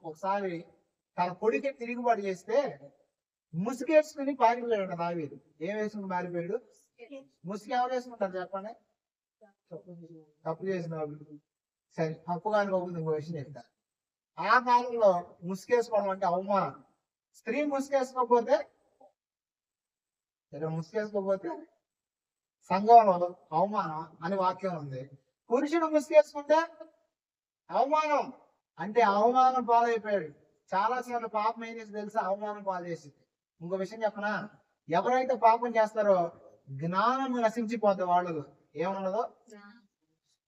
ఒకసారి తన కొడుకే తిరుగుబాటు చేస్తే ముసుగేసుకుని పారిపోయాడు దావీదు. ఏం వేసుకుని పారిపోయాడు? ముసుగు ఎవరు వేసుకుంటారు చెప్పండి? తప్పు చేసిన వాళ్ళు. సరే, తప్పుగాని ఒకటి ఇంకో విషయం చెప్తారు. ఆ కాలంలో ముసుగేసుకోవడం అంటే అవమానం. స్త్రీ ముసుగేసుకోకపోతే సంఘంలో అవమానం అని వాక్యం ఉంది. పురుషుడు ముసుగేసుకుంటే అవమానం అంటే అవమానం పాలైపోయాడు. చాలా సార్లు పాపం ఏం చేసి తెలుసా? అవమానం పాలు చేసింది. ఇంకో విషయం చెప్పనా, ఎవరైతే పాపం చేస్తారో జ్ఞానం నశించిపోద్ది వాళ్ళలో. ఏమన్నదో?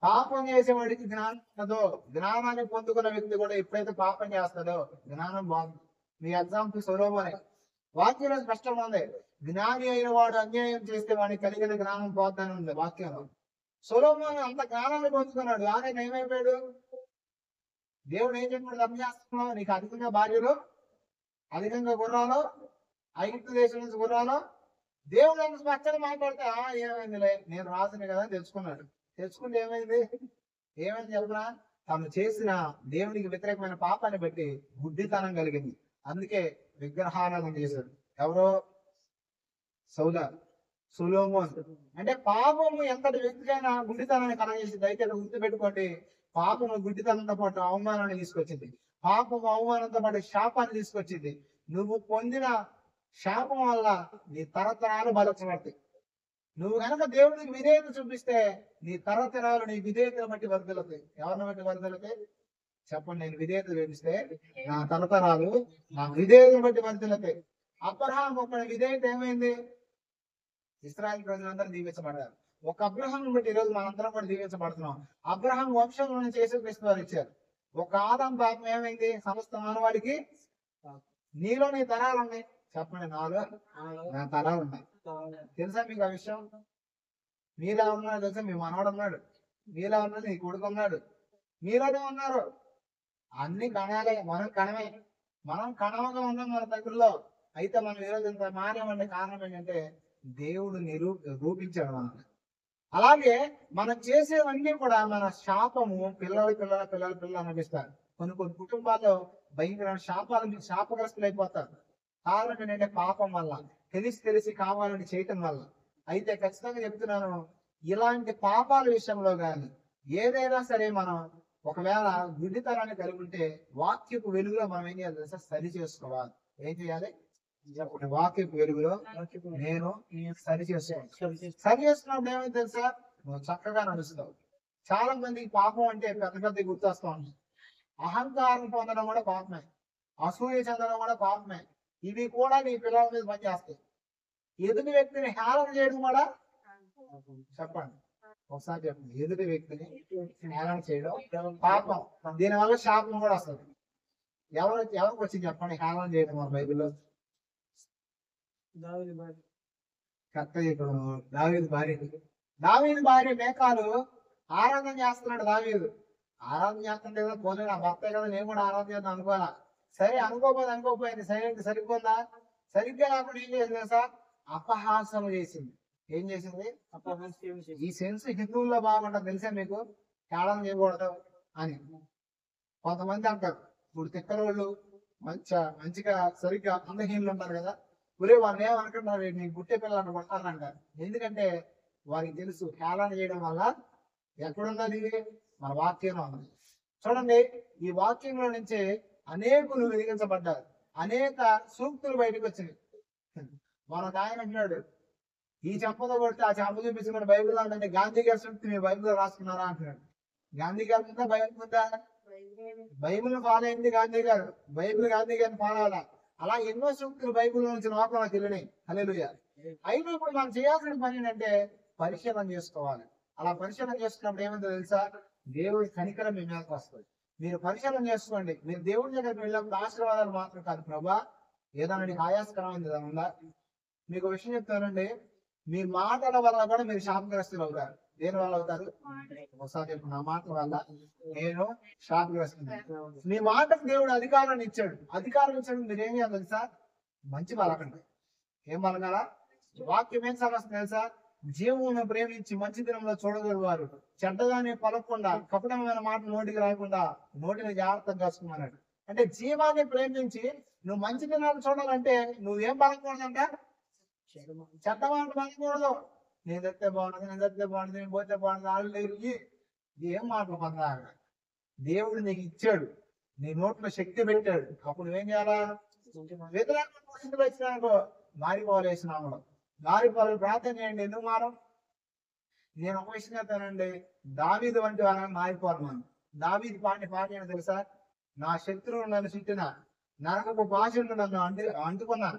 పాపం చేసేవాడికి జ్ఞానం ఉన్నదో, జ్ఞానాన్ని పొందుకున్న వ్యక్తి కూడా ఎప్పుడైతే పాపం చేస్తాడో జ్ఞానం బాగుంది. మీ ఎగ్జాంపుల్ సొలొమోనే. వాక్యంలో స్పష్టంగా ఉంది, జ్ఞాని అయిన వాడు అన్యాయం చేస్తే వాడికి కలిగిన జ్ఞానం పోద్దని ఉంది వాక్యంలో. సొలొమోను అంత జ్ఞానాన్ని పొందుకున్నాడు, ఆయన ఏమైపోయాడు? దేవుడు ఏం చెప్పాడు? తప్పు చేస్తున్నావు, నీకు అధికంగా భార్యలు, అధికంగా గుర్రాలు, ఐగుప్తు దేశం నుంచి గుర్రాలు. దేవుడు అంత స్పష్టంగా మాట్లాడితే ఏమైందిలే, నేను రాసుని కదా అని తెలుసుకున్నాడు. తెలుసుకుంటే ఏమైంది చెప్పనా? తను చేసిన దేవునికి వ్యతిరేకమైన పాపాన్ని బట్టి బుద్ధితనం కలిగింది. అందుకే విగ్రహారాధన చేశాడు. ఎవరో సొలొమోన్. అంటే పాపము ఎంతటి వ్యక్తికైనా గుడ్డితనాన్ని కలగజేసింది. అయితే గుర్తుపెట్టుకోండి, పాపము గుడ్డితనంతో పాటు అవమానాన్ని తీసుకొచ్చింది. పాపము అవమానంతో పాటు శాపాన్ని తీసుకొచ్చింది. నువ్వు పొందిన శాపం వల్ల నీ తరతరాలు బలపడతాయి. నువ్వు కనుక దేవుడికి విధేయత చూపిస్తే నీ తరతరాలు నీ విధేయతను బట్టి వర్ధిల్లుతాయి. ఎవరిని బట్టి వర్ధిల్లుతాయి చెప్పండి? నేను విధేయత చూపిస్తే నా తరతరాలు నా విధేయతను బట్టి వర్ధిల్లుతాయి. అబ్రహాం ఒక విధేయత ఏమైంది? ఇశ్రాయేలు ప్రజలందరూ దీవించబడ్డారు. ఒక అబ్రహాం బట్టి ఈరోజు మనందరం కూడా దీవించబడుతున్నాం. అబ్రహాం వంశంలో నుంచి యేసుక్రీస్తు వారు ఇచ్చారు. ఒక ఆదాం పాపం ఏమైంది? సమస్త మానవాడికి నీలో నీ తరాలు ఉన్నాయి. చెప్పండి, నాలో నా తరాలు ఉన్నాయి. తెలుసా మీకు ఆ విషయం? మీలా ఉన్నాడు తెలుసా? మీ మనవాడు ఉన్నాడు, మీలా ఉన్నాడు, నీ కొడుకు ఉన్నాడు, మీలోనే ఉన్నారు. అన్ని కణాలే, మనం కణమే. మనం కణముగా ఉన్నాం మన దగ్గరలో. అయితే మనం ఈరోజు ఇంత మారేమంటే కారణం ఏంటంటే దేవుడు రూపించాడు మనం. అలాగే మనం చేసేవన్నీ కూడా మన శాపము పిల్లలు అనిపిస్తారు. కొన్ని కుటుంబాల్లో భయంకరమైన శాపగ్రస్తులు అయిపోతారు. కారణం ఏంటంటే పాపం వల్ల, తెలిసి కావాలని చేయటం వల్ల. అయితే ఖచ్చితంగా చెప్తున్నాను, ఇలాంటి పాపాల విషయంలో కానీ ఏదైనా సరే మనం ఒకవేళ గుడ్డితనాన్ని కలిగి ఉంటే వాక్యపు వెలుగులో మనం ఏం చేయాలి తెలుసా? సరి చేసుకోవాలి. ఏం చేయాలి? వాక్యపు వెలుగులో నేను సరి చేసుకోవాలి. సరి చేసుకున్నప్పుడు ఏమైంది తెలుసా? నువ్వు చక్కగా నడుస్తావు. చాలా మందికి పాపం అంటే పెద్ద గుర్తొస్తా ఉంటుంది. అహంకారం పొందడం కూడా పాపమే, అసూయ చెందడం కూడా పాపమే. ఇవి కూడా నీ పిల్లల మీద పనిచేస్తాయి. ఎదుటి వ్యక్తిని హేళన చేయడం కూడా చెప్పండి ఒకసారి చెప్పండి, ఎదుటి వ్యక్తిని హేళన చేయడం పాపం, దీనివల్ల శాపం కూడా వస్తుంది. ఎవరికి వచ్చి చెప్పండి హేళన చేయడం మన బైబిల్లో? కరెక్ట్ చెప్పడం. దావీదు భార్య మేకాలు ఆరాధన చేస్తున్నాడు. దావీదు ఆరాధన చేస్తుంటే కదా, పోనీ నా భర్తే కదా, నేను కూడా ఆరాధన చేద్దాం అనుకోవాలా. సరే అనుకోపోయింది సైలెంట్ సరిపోయిందా? సరిగ్గా కాకుండా ఏం చేసింది సార్? అపహాసం చేసింది. ఏం చేసింది? ఈ సెన్స్ హిందువుల్లో బాగుంటుంది తెలుసా మీకు? హేళన చేయకూడదు అని కొంతమంది అంటారు. ఇప్పుడు తిక్కరోళ్ళు మంచిగా సరిగ్గా అందహీనులు ఉంటారు కదా, ఒరే వాళ్ళు ఏమనుకుంటారు, నీ గుట్టే పిల్లలు కొట్టాలంటారు. ఎందుకంటే వారికి తెలుసు హేళన చేయడం వల్ల ఎక్కడున్నది? మన వాక్యంలో ఉంది. చూడండి, ఈ వాక్యంలో నుంచి అనేకులు వెలిగించబడ్డారు, అనేక సూక్తులు బయటకు వచ్చినాయి. మన ఆయన అంటున్నాడు, ఈ చెంపతో కొడితే ఆ చెంప చూపించుకున్న బైబిల్ అంటే గాంధీ గారి సూక్తి మీ బైబిల్లో రాసుకున్నారా అంటున్నాడు. గాంధీ గారి ఉందా? బైబిల్ ఉందా? బైబిల్ ఫాలో అయింది గాంధీ గారు, బైబిల్ గాంధీ గారిని ఫాలో అవ్వాలా. అలా ఎన్నో సూక్తులు బైబిల్ నుంచి లోపల తెలియని. హల్లెలూయా. అయితే ఇప్పుడు మనం చేయాల్సిన పని ఏంటంటే పరిశీలన చేసుకోవాలి. అలా పరిశీలన చేసుకున్నప్పుడు ఏమందో తెలుసా? దేవుడి కనికరం మీ మీదకి వస్తుంది. మీరు పరిశీలన చేసుకోండి. మీరు దేవుడి దగ్గరికి వెళ్ళినప్పుడు ఆశీర్వాదాలు మాత్రం కాదు, ప్రభా ఏదైనా నీకు ఆయాస్కరమైనది ఉందా? మీకు విషయం చెప్తానండి, మీ మాటల వల్ల కూడా మీరు శాపగ్రస్తులు అవుతారు. దేని వల్ల అవుతారు? ఒకసారి చెప్పు, నా మాటల వల్ల నేను శాపగ్రస్తులు. మీ మాటకు దేవుడు అధికారాన్ని ఇచ్చాడు. మీరు ఏం చేయాలి తెలుసా? మంచి పలకండి. ఏం పలకాలా? వాక్యం ఏం సమస్య తెలుసా? జీవమును ప్రేమించి మంచి దినంలో చూడగలవారు, చెడ్డగానే పలకకుండా కపటమైన మాటలు నోటికి రాకుండా నోటిని జాగ్రత్తగా కాసుకోమన్నాడు. అంటే జీవాన్ని ప్రేమించి నువ్వు మంచి దినాలు చూడాలంటే నువ్వేం పలకూడదంట? చెడ్డ మాటలు పలకూడదు. నేను తెస్తే బాగుంటుంది, నేను పోతే బాగుంటుంది, వాళ్ళు తిరిగి ఏం మాటలు పొందాలి. దేవుడు నీకు ఇచ్చాడు, నీ నోట్లో శక్తి పెట్టాడు. అప్పుడు నువ్వేం చేయాలా? వ్యతిరేక పరిస్థితులు వచ్చినాకో మారిపోలేసినాము. మారిపోవాలి. ప్రార్థన చేయండి. ఎందుకు మారం? నేను ఒక విషయం చెప్తానండి, దావీదు వంటి వాళ్ళని మారిపోవాలి మనం. దావీదు పాట ఏంటి తెలుసా? నా శత్రువు నన్ను చుట్టిన నరకపు భాషలు నన్ను అంటుకున్నా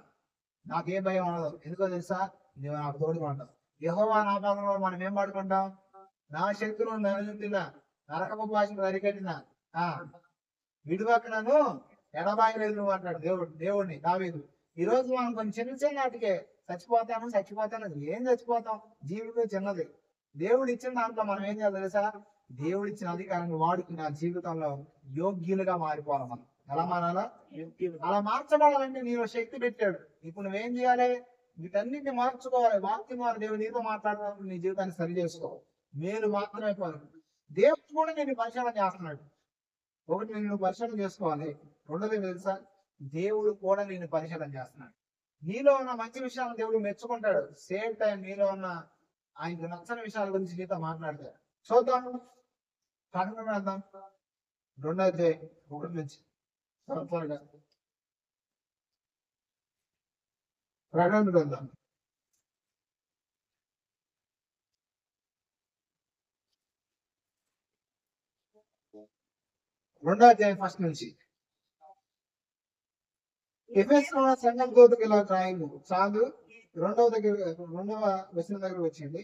నాకే భయం ఉండదు. ఎందుకో తెలుసా? నువ్వు నాకు తోడుగా ఉంటావు. యెహోవా నా భాగంలో మనం ఏం పాడుకుంటాం? నా శత్రువు నన్ను చుట్టిన నరకపు భాషలు అరికట్టిన విడివక్కనను ఎడబాయలేదు నువ్వు అంటాడు దేవుడిని దావీదు. ఈ రోజు మనం కొంచెం చిన్న నాటికే చచ్చిపోతాను ఏం చచ్చిపోతాం? జీవితం చిన్నది. దేవుడు ఇచ్చిన దాంట్లో మనం ఏం చేయాలి తెలుసా? దేవుడు ఇచ్చిన అధికారాన్ని వాడుకుని ఆ జీవితంలో యోగ్యులుగా మారిపోవాలి. మనం ఎలా మారాలా? అలా మార్చబడాలంటే నీలో శక్తి పెట్టాడు. ఇప్పుడు నువ్వేం చేయాలి? వీటన్నిటిని మార్చుకోవాలి. వాక్యం ద్వారా దేవుడు నీతో మాట్లాడడానికి నీ జీవితాన్ని సరి చేసుకో. మేలు మాత్రమే పోదు, దేవుడు కూడా నేను పరిశీలన చేస్తున్నాడు. ఒకటి, నేను పరిశీలన చేసుకోవాలి. రెండోది తెలుసా? దేవుడు కూడా నేను పరిశీలన చేస్తున్నాడు. నీలో ఉన్న మంచి విషయాలను దేవుడు మెచ్చుకుంటాడు. సేమ్ టైం నీలో ఉన్న ఆయనకు నచ్చని విషయాల గురించి నీతో మాట్లాడతాడు. చూద్దాం, ప్రకటన వెళ్దాం. 2వ అధ్యాయం 1 నుంచి త్వరగా ప్రకటన వెళ్దాం. 2వ అధ్యాయం 1 నుంచి. ఎఫెసులో సంఘం దూతకు ఇలా రాయము చాలు. 2వ వచనం దగ్గర వచ్చింది.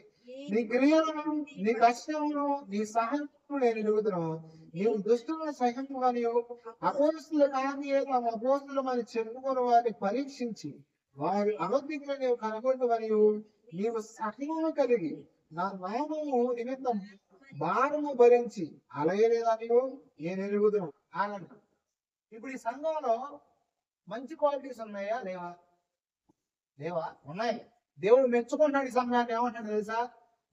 నీ క్రియలను, నీ కష్టమును, నీ సహనము నేను ఎరుగుతున్నాను. నీవు దుష్టులను సహింపుగా నీవు అపోస్తులు కాని తమ అపోస్తులు అని చెప్పుకుని వారిని పరీక్షించి వారి అబద్ధికులు నీవు కనగొట్టవని నీవు సహనము కలిగి నా నామము నిమిత్తం భారము భరించి అలయలేదా నీవు నేను ఎరుగుతున్నాను అన్నాడు. ఇప్పుడు ఈ సంఘంలో మంచి క్వాలిటీస్ ఉన్నాయా? లేవా? ఉన్నాయి. దేవుడు మెచ్చుకుంటాడు ఈ సంఘాన్ని. ఏమంటాడు తెలుసా?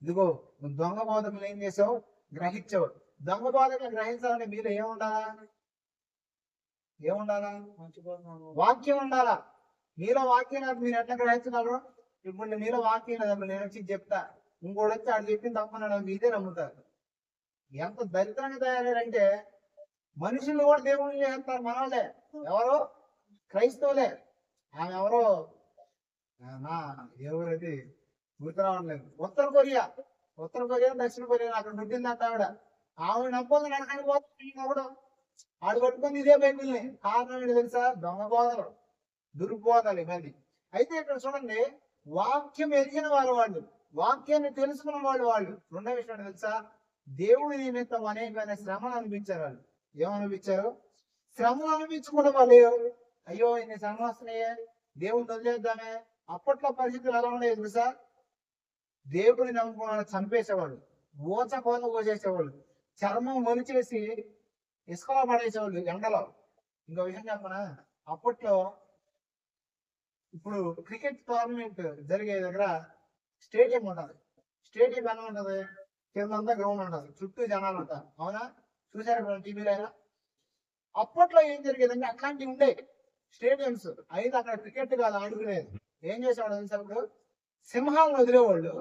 ఇదిగో నువ్వు దొంగ బోధకులు ఏం చేసావు? గ్రహించావు. దొంగ బోధకులు గ్రహించాలంటే మీరు ఏముండాలా? వాక్యం ఉండాలా. మీలో వాక్యం మీరు ఎట్లా గ్రహించగలరు? ఇప్పుడు మీలో వాక్యం లేదప్పుడు నేను వచ్చి చెప్తా, ఇంకోటి వచ్చి ఆడు చెప్పింది తప్పన్నాడు, మీదే నమ్ముతారు. ఎంత దరిద్రంగా తయారంటే మనుషులు కూడా దేవుళ్ళు చేస్తారు. మనోళ్ళే ఎవరో క్రైస్తవులే. ఆమె ఎవరో ఎవరైతే గుర్తు రావట్లేదు. ఉత్తర కొరియా దక్షిణ కొరియా అక్కడ పుట్టిందంట ఆవిడ నమ్మకం నడకని పోతాడు. ఆడు పట్టుకొని ఇదే బైబిల్ని. కారణం ఏంటి తెలుసా? దొంగ బోధలు, దుర్బోధలు ఇవన్నీ. అయితే ఇక్కడ చూడండి, వాక్యం ఎరిగిన వాళ్ళు వాక్యాన్ని తెలుసుకున్న వాళ్ళు రెండో విషయం ఏంటో తెలుసా, దేవుడి నిమిత్తం అనేకమైన శ్రమలు అనిపించారు. వాళ్ళు ఏమనిపించారు? శ్రమలు అనిపించుకున్న వాళ్ళు అయ్యో ఇన్ని శ్రమలు వస్తున్నాయే, దేవుడిని వదిలేద్దామే. అప్పట్లో పరిస్థితులు ఎలా ఉండేవి తెలుసా? దేవుడిని నమ్ముకున్న వాళ్ళు చంపేసేవాళ్ళు, ఊచ కోత కోసేసేవాళ్ళు, చర్మం ఒలిచేసి ఇసుకలో పడేసేవాళ్ళు ఎండలో. ఇంకో విషయం చెప్పనా, అప్పట్లో ఇప్పుడు క్రికెట్ టోర్నమెంట్ జరిగే దగ్గర స్టేడియం ఉంటుంది. స్టేడియం ఎలా ఉంటది? కిందంతా గ్రౌండ్ ఉంటుంది, చుట్టూ జనాలు ఉంటారు. అవునా? చూసారు టీవీలో అయినా? అప్పట్లో ఏం జరిగేదంటే అట్లాంటివి ఉండే స్టేడియంస్. అయితే అక్కడ క్రికెట్ కాదు ఆడుకునేది. ఏం చేసేవాడు తెలుసా? ఇప్పుడు సింహాలను వదిలేవాళ్ళు.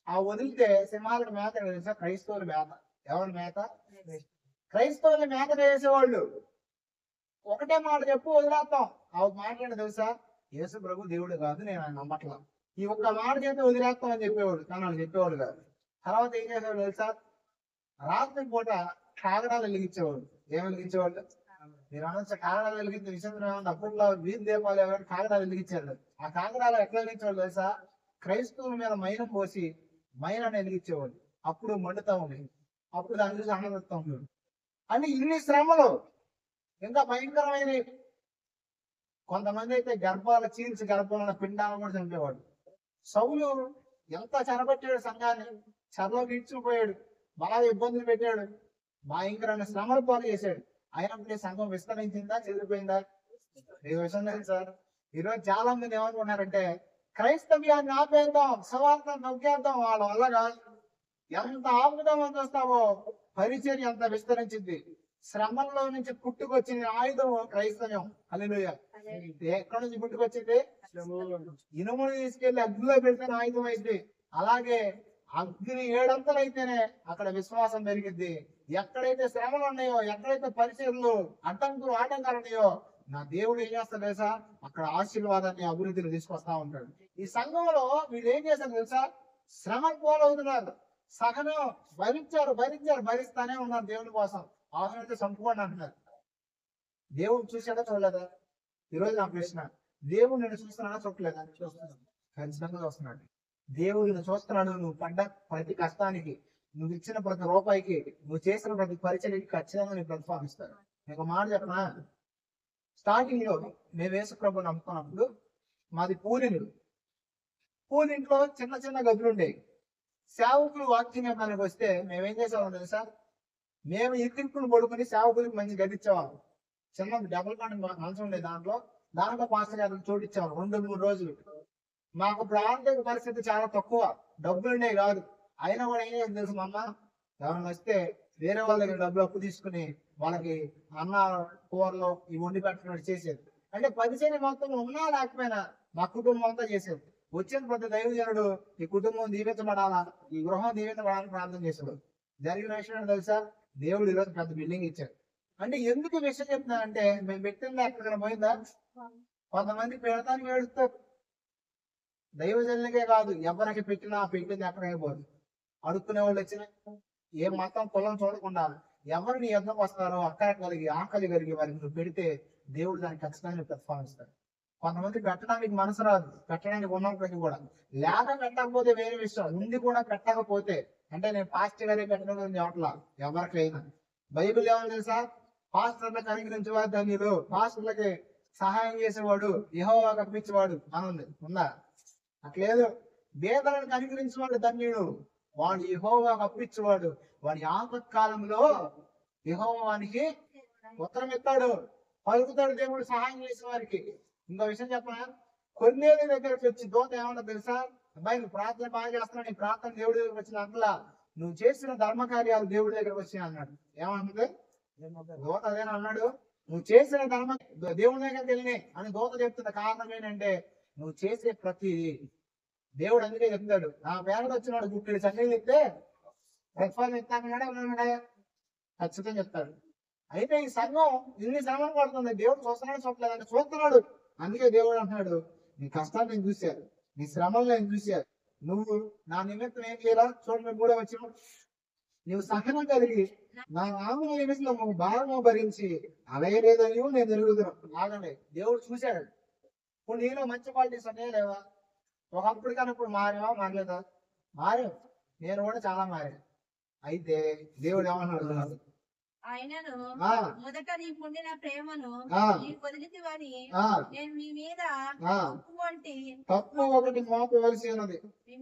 ఆ వదిలితే సింహాలకు మేత తెలుసా? క్రైస్తవుల మేత. ఎవరి మేత? క్రైస్తవుల మేత వేసేవాళ్ళు. ఒకటే మాట చెప్పు వదిలేస్తాం. ఆ మాట ఏంటో తెలుసా? యేసు ప్రభు దేవుడు కాదు, నేను ఆయన నమ్మట్లా. ఈ ఒక్క మాట చేస్తే వదిలేస్తాం అని చెప్పేవాడు. కానీ వాళ్ళు చెప్పేవాడు కాదు. తర్వాత ఏం చేసేవాడు తెలుసా? రాత్రి పూట కాగడాలు వెలిగించేవాడు. ఏం వెలిగించేవాళ్ళు? మీరు అనొచ్చు కాగడాలు వెలిగించే విషయం. అప్పట్లో వీధి దీపాలు ఎవరైనా కాగడాలు వెలిగించారు. ఆ కాగడాలు ఎట్లా వెలిగించేవాళ్ళు తెలుసా? క్రైస్తవుల మీద మైనం పోసి మైనాన్ని వెలిగించేవాడు. అప్పుడు మండుతా ఉండేది. అప్పుడు దాని చూసి ఆనందిస్తూ ఉండేది. అంటే ఇన్ని శ్రమలు ఇంకా భయంకరమైనవి. కొంతమంది అయితే గర్భాలు చీల్చి గర్భాలను పిండాలను కూడా చంపేవాడు. సౌలు ఎంత చెరబట్టాడు సంఘాన్ని, చెరలోకి ఇచ్చుకుపోయాడు, బాగా ఇబ్బందులు పెట్టాడు, భయంకరమైన శ్రమలు పాలు చేశాడు. అయినప్పుడు సంఘం విస్తరించిందా, చెదిరిపోయిందా? ఈ విషయం లేదు సార్. ఈరోజు చాలా మంది ఏమనుకున్నారంటే క్రైస్తవ్యాన్ని ఆపేద్దాం, సువార్త నొక్కేద్దాం. వాళ్ళ వల్ల కాదు. ఎంత ఆపుదామని చూస్తావో పరిచర్య అంత విస్తరించింది. శ్రమంలో నుంచి పుట్టుకొచ్చిన ఆయుధం క్రైస్తవ్యం. హల్లెలూయా. ఎక్కడి నుంచి పుట్టుకొచ్చింది? ఇనుముని తీసుకెళ్లి అగ్నిలో పెడితే ఆయుధం అయింది. అలాగే అగ్ని 7 అంతలు అయితేనే అక్కడ విశ్వాసం పెరిగిద్ది. ఎక్కడైతే శ్రమలు ఉన్నాయో, ఎక్కడైతే పరిచర్లు అడ్డంకులు ఆటంకాలు ఉన్నాయో, నా దేవుడు ఏం చేస్తాడు తెలుసా? అక్కడ ఆశీర్వాదాన్ని, అభివృద్ధిని తీసుకొస్తా ఉంటాడు. ఈ సంఘంలో వీళ్ళు ఏం చేశారు తెలుసా? శ్రమకు పోలవుతున్నారు. సహనం భరిస్తానే ఉన్నారు దేవుని కోసం. అవసరమైతే చంపుకోండి అంటున్నారు. దేవుడు చూసాడా చూడలేదా? ఈరోజు నా ప్రశ్న, దేవుడు నేను చూస్తున్నాడా చూడలేదా? చూస్తున్నాడు, ఖచ్చితంగా చూస్తున్నాడు. దేవుడు నేను చూస్తున్నాడు. నువ్వు పడ్డ ప్రతి కష్టానికి, నువ్వు ఇచ్చిన ప్రతి రూపాయికి, నువ్వు చేసిన ప్రతి పరిచర్యకి ఖచ్చితంగా నీకు ప్రతిఫలిస్తాడు. నీకు మాట చెప్పనా? స్టార్టింగ్ లో మేము యేసు ప్రభువుని నమ్ముకున్నప్పుడు మాది పూరింట్లో చిన్న చిన్న గదులు ఉండేవి. సేవకులు వాక్యం చెప్పడానికి వస్తే మేమేం చేసేవాళ్ళం తెలుసా? మేము ఇరుకుని పడుకుని సేవకులకు మంచి గదిచ్చేవాళ్ళం. చిన్న డబుల్ కాండ మంచం ఉండేది. దాంట్లో పాస్టర్ గారికి చోటిచ్చేవాళ్ళం 2-3 రోజులు. మాకు ఇప్పుడు ఆర్థిక పరిస్థితి చాలా తక్కువ, డబ్బులు ఉండేవి కాదు. అయినా కూడా ఏం చేసి తెలుసు, మా అమ్మ ఎవరైనా వస్తే వేరే వాళ్ళ దగ్గర డబ్బులు అప్పు తీసుకుని వాళ్ళకి అన్న కూరలు ఇవి వండి పెట్టినట్టు చేసేది. అంటే పరిచయం మొత్తం ఉన్నా లేకపోయినా మా కుటుంబం అంతా చేసేది. వచ్చిన ప్రతి దైవజనుడు ఈ కుటుంబం దీవించబడాలా, ఈ గృహం దీవించబడాలని ప్రార్థన చేశాడు. జరిగిన విషయం తెలుసా? దేవుడు ఈరోజు పెద్ద బిల్డింగ్ ఇచ్చాడు. అంటే ఎందుకు విషయం చెప్తున్నానంటే, మేము పెట్టిందా ఎక్కడికైనా పోయిందా? కొంతమంది పెడతానికి ఏడుస్తారు. దైవజనులకే కాదు, ఎవరికి పెట్టింది ఎక్కడికైనా పోదు. అడుక్కునే వాళ్ళు వచ్చిన ఏ మతం కులం చూడకుండా ఎవరు నీ యుద్ధకు వస్తారో ఆకలి కలిగి వారికి నువ్వు పెడితే దేవుడు దానికి ఖచ్చితంగా ప్రతిఫలిస్తాడు. కొంతమంది పెట్టడానికి మనసు రాదు, పెట్టడానికి ఉన్నప్పటికీ కూడా. లేక పెట్టకపోతే వేరే విషయం, ఉండి కూడా పెట్టకపోతే, అంటే నేను పాస్టర్ గారే పెట్టడం గురించి చెప్పట్లా, ఎవరికైనా. బైబిల్ ఏమో తెలుసా? పాస్టర్లకు అనుగ్రహించేవాడు ధన్యులు, పాస్టర్లకి సహాయం చేసేవాడు యెహోవాకు అర్పించేవాడు అనుంది. ఉందా? అట్లేదు. పేదలను అనుగ్రహించేవాడు ధన్యుడు, వాడు యెహోవాకు అర్పించేవాడు. వాడి ఆపత్కాలంలో యెహోవానికి ఉత్తరం ఇస్తాడు, పలుకుతాడు దేవుడు సహాయం చేసే వారికి. ఇంకో విషయం చెప్పనా? కొన్నేళ్ళ దగ్గరకు వచ్చి దూత ఏమన్నా తెలుసా? అబ్బాయి నువ్వు ప్రార్థన బాగా చేస్తున్నావు, నీ ప్రార్థన దేవుడి దగ్గరకు వచ్చిన అంతలా నువ్వు చేసిన ధర్మకార్యాలు దేవుడి దగ్గరకు వచ్చినాయి అన్నాడు. ఏమంటుంది దూత? అదేనా అన్నాడు, నువ్వు చేసిన దేవుడి దగ్గరికి వెళ్ళినాయి అని దూత చెప్తున్న కారణం ఏంటంటే, నువ్వు చేసే ప్రతి దేవుడు అందుకే చెప్తాడు, నా పేరుడు వచ్చినాడు గుప్పిడి సంగతి చెప్తే ప్రతిఫలం ఇస్తామన్నాడా? ఖచ్చితంగా చెప్తాడు. అయితే ఈ సంఘం ఇన్ని శ్రమలు పడుతుంది, దేవుడు చూస్తున్నాడు చూడలేదు అంటే చూస్తున్నాడు. అందుకే దేవుడు అంటున్నాడు, నీ కష్టాలు నేను చూశాను, నీ శ్రమలు నేను చూశాను, నువ్వు నా నిమిత్తం ఏం చేయాలా? చూడండి 3వ వచనం, నువ్వు సహనం కలిగి నా నామం నిమిత్తం నువ్వు భారము భరించి అలయలేదని నేను ఎరుగుతున్నాను. ఆగండి, దేవుడు చూశాడు. ఇప్పుడు నీలో మంచి క్వాలిటీస్ అనే లేవా? ఒకప్పుడు కానీ ఇప్పుడు మారేవా? మారలేదా? మారే, నేను కూడా చాలా మారే. అయితే దేవుడు ఏమన్నాడు? ఆయనను ఆ, మొదట నీకుండిన ప్రేమను ఆ, నీకు వదిలితివని ఆ, నేను మీ మీద ఆ, తప్పు ఒకటి మోపవలసి ఉన్నది.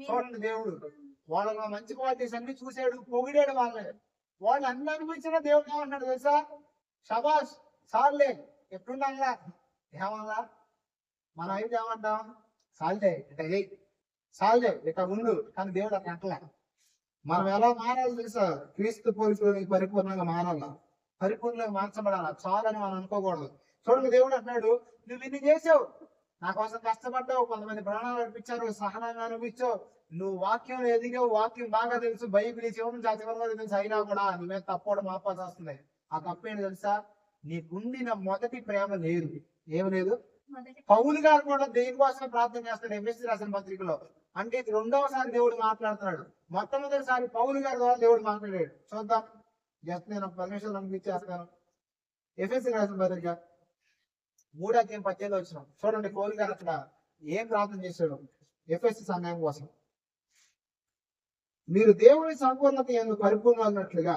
చూడండి, దేవుడు వాళ్ళ మంచి క్వాలిటీస్ అన్ని చూసాడు, పొగిడాడు వాళ్ళని. వాళ్ళు అన్ని అనిపించినా దేవుడు ఏమంటాడు తెలుసా? షబాష్, సార్లే, ఎట్లుండాలా ఏమన్నా. మనం అయితే ఏమంటాం? సాల్టే ఇట చెయ్యి, సాల్టే ఇట ఉండు. కానీ దేవుడు అట్లా అంటలే. మనం ఎలా మారాలి తెలుసా? క్రీస్తు పోలికలోకి పరిపూర్ణంగా మారాల, పరిపూర్ణంగా మార్చబడాల. చాలని మనం అనుకోకూడదు. చూడండి, దేవుడు అంటున్నాడు, నువ్వు ఇన్ని చేసావు, నా కోసం కష్టపడ్డావు, కొంతమంది ప్రాణాలు అనిపించారు, సహనాన్ని అనిపించావు, నువ్వు వాక్యం ఎదిగావు, వాక్యం బాగా తెలుసు, బైబిల్ చివరి చదవడం తెలుసు, అయినా కూడా నువ్వే తప్పడం మాపాల్సి వస్తుంది. ఆ తప్పు ఏంటి తెలుసా? నీకుండిన మొదటి ప్రేమ లేదు. ఏమి లేదు? పౌలు గారు కూడా దేనికోసం ప్రార్థన చేస్తాడు ఎఫెసీ రాసిన పత్రికలో. అంటే ఇది రెండవసారి దేవుడు మాట్లాడుతున్నాడు. మొట్టమొదటిసారి పౌలు గారి ద్వారా దేవుడు మాట్లాడాడు. చూద్దాం, జస్ట్ నేను పర్మిషన్ అనిపించేస్తాను. ఎఫెసీ రాసిన పత్రిక 3:18 వచ్చిన చూడండి, పౌలు గారు అక్కడ ఏం ప్రార్థన చేశాడు ఎఫెసీ సంఘం కోసం. మీరు దేవుని సంపూర్ణత యందు పరిపూర్ణమైనట్లుగా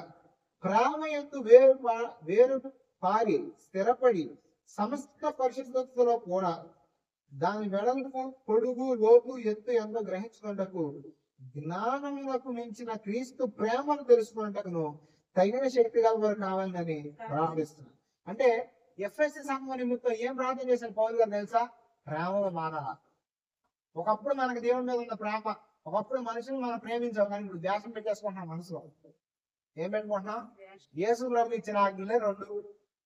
ప్రేమ యందు వేరు పారి స్థిరపడి సమస్త పరిశుద్ధతలో కూడా దాని వెడల్పు, పొడుగు, లోతు, ఎత్తు ఎంతో గ్రహించుకున్నటకు జ్ఞానములకు మించిన క్రీస్తు ప్రేమను తెలుసుకున్నటకును తగిన శక్తి గలవారు కావాలని ప్రార్థిస్తున్నాను. అంటే ఎఫ్ఎస్సి సంఘం నిమిత్తం ఏం ప్రార్థన చేశారు పౌలు గారు తెలుసా? ప్రేమను మానాల. ఒకప్పుడు మనకు దేవుని మీద ఉన్న ప్రేమ, ఒకప్పుడు మనుషులు మనం ప్రేమించాం, కానీ ఇప్పుడు ద్వేషం పెట్టేసుకుంటున్నాం మనసులో. ఏం పెట్టుకుంటున్నాం? యేసు ప్రభు ఇచ్చిన ఆజ్ఞలే రెండు.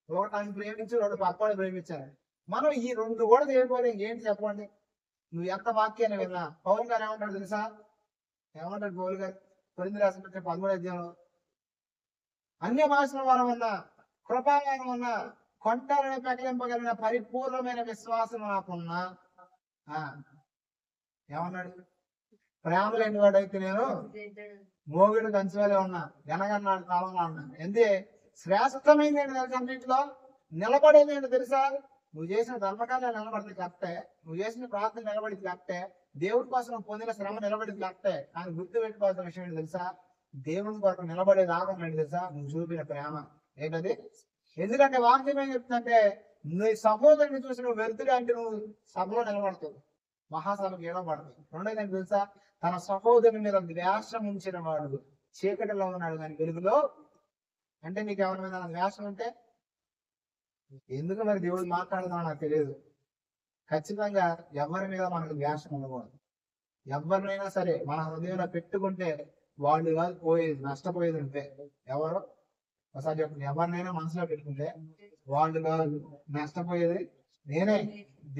ఒకటి ఆయన ప్రేమించి, రెండు పక్కని ప్రేమించారు. మనం ఈ రెండు కూడా చేయకపోతే ఏంటి చెప్పండి? నువ్వు ఎంత వాక్యాన్ని విన్నా. పౌలు గారు ఏమంటాడు తెలుసా? ఏమంటాడు పౌలు గారు? కొరింథీ రాసిన 13 అన్య భాషల వరం అన్నా, కృపావరం అన్నా, కొంటారని ప్రకటింపగలిగిన పరిపూర్ణమైన విశ్వాసం నాకున్నా. ఏమన్నాడు? ప్రేమ లేని వాడైతే నేను మోగుడు కంచువలే ఉన్నా, వెనగన్నాడు కాలంలో ఉన్నా. ఎందే శ్రేష్టమైంది ఏంటి తెలుసా? అన్నింటిలో నిలబడేది ఏంటి తెలుసా? నువ్వు చేసిన ధర్మకార్యాలు నిలబడితే కరెక్టే, నువ్వు చేసిన ప్రార్థన నిలబడితే కరెక్టే, దేవుడి కోసం పొందిన శ్రమ నిలబడితే కరెక్టే. కానీ గుర్తు పెట్టుకోవాల్సిన విషయం ఏంటి తెలుసా? దేవుని కొరకు నిలబడేది ఆగం ఏంటి తెలుసా? నువ్వు చూపిన ప్రేమ ఏంటది? ఎందుకంటే వాక్యం ఏం చెప్తుందంటే, నీ సహోదరుని చూసి నువ్వు వెళ్తుడే అంటే నువ్వు సభలో నిలబడతావు, మహాసభకు నిలబడతావు. రెండోది ఏంటి తెలుసా? తన సహోదరుని మీద ద్వేషం ఉంచిన వాడు చీకటిలో ఉన్నాడు కానీ వెలుగులో. అంటే నీకు ఎవరి మీద ద్వేషం ఉంటే ఎందుకు మరి దేవుడు మాట్లాడదాం నాకు తెలియదు. ఖచ్చితంగా ఎవరి మీద మనకు ద్వేషం ఉండకూడదు. ఎవరినైనా సరే మన హృదయంలో పెట్టుకుంటే వాళ్ళు కాదు పోయేది, నష్టపోయేది ఉంటే ఎవరు? ఒకసారి చెప్పండి, ఎవరినైనా మనసులో పెట్టుకుంటే వాళ్ళు కాదు నష్టపోయేది నేనే,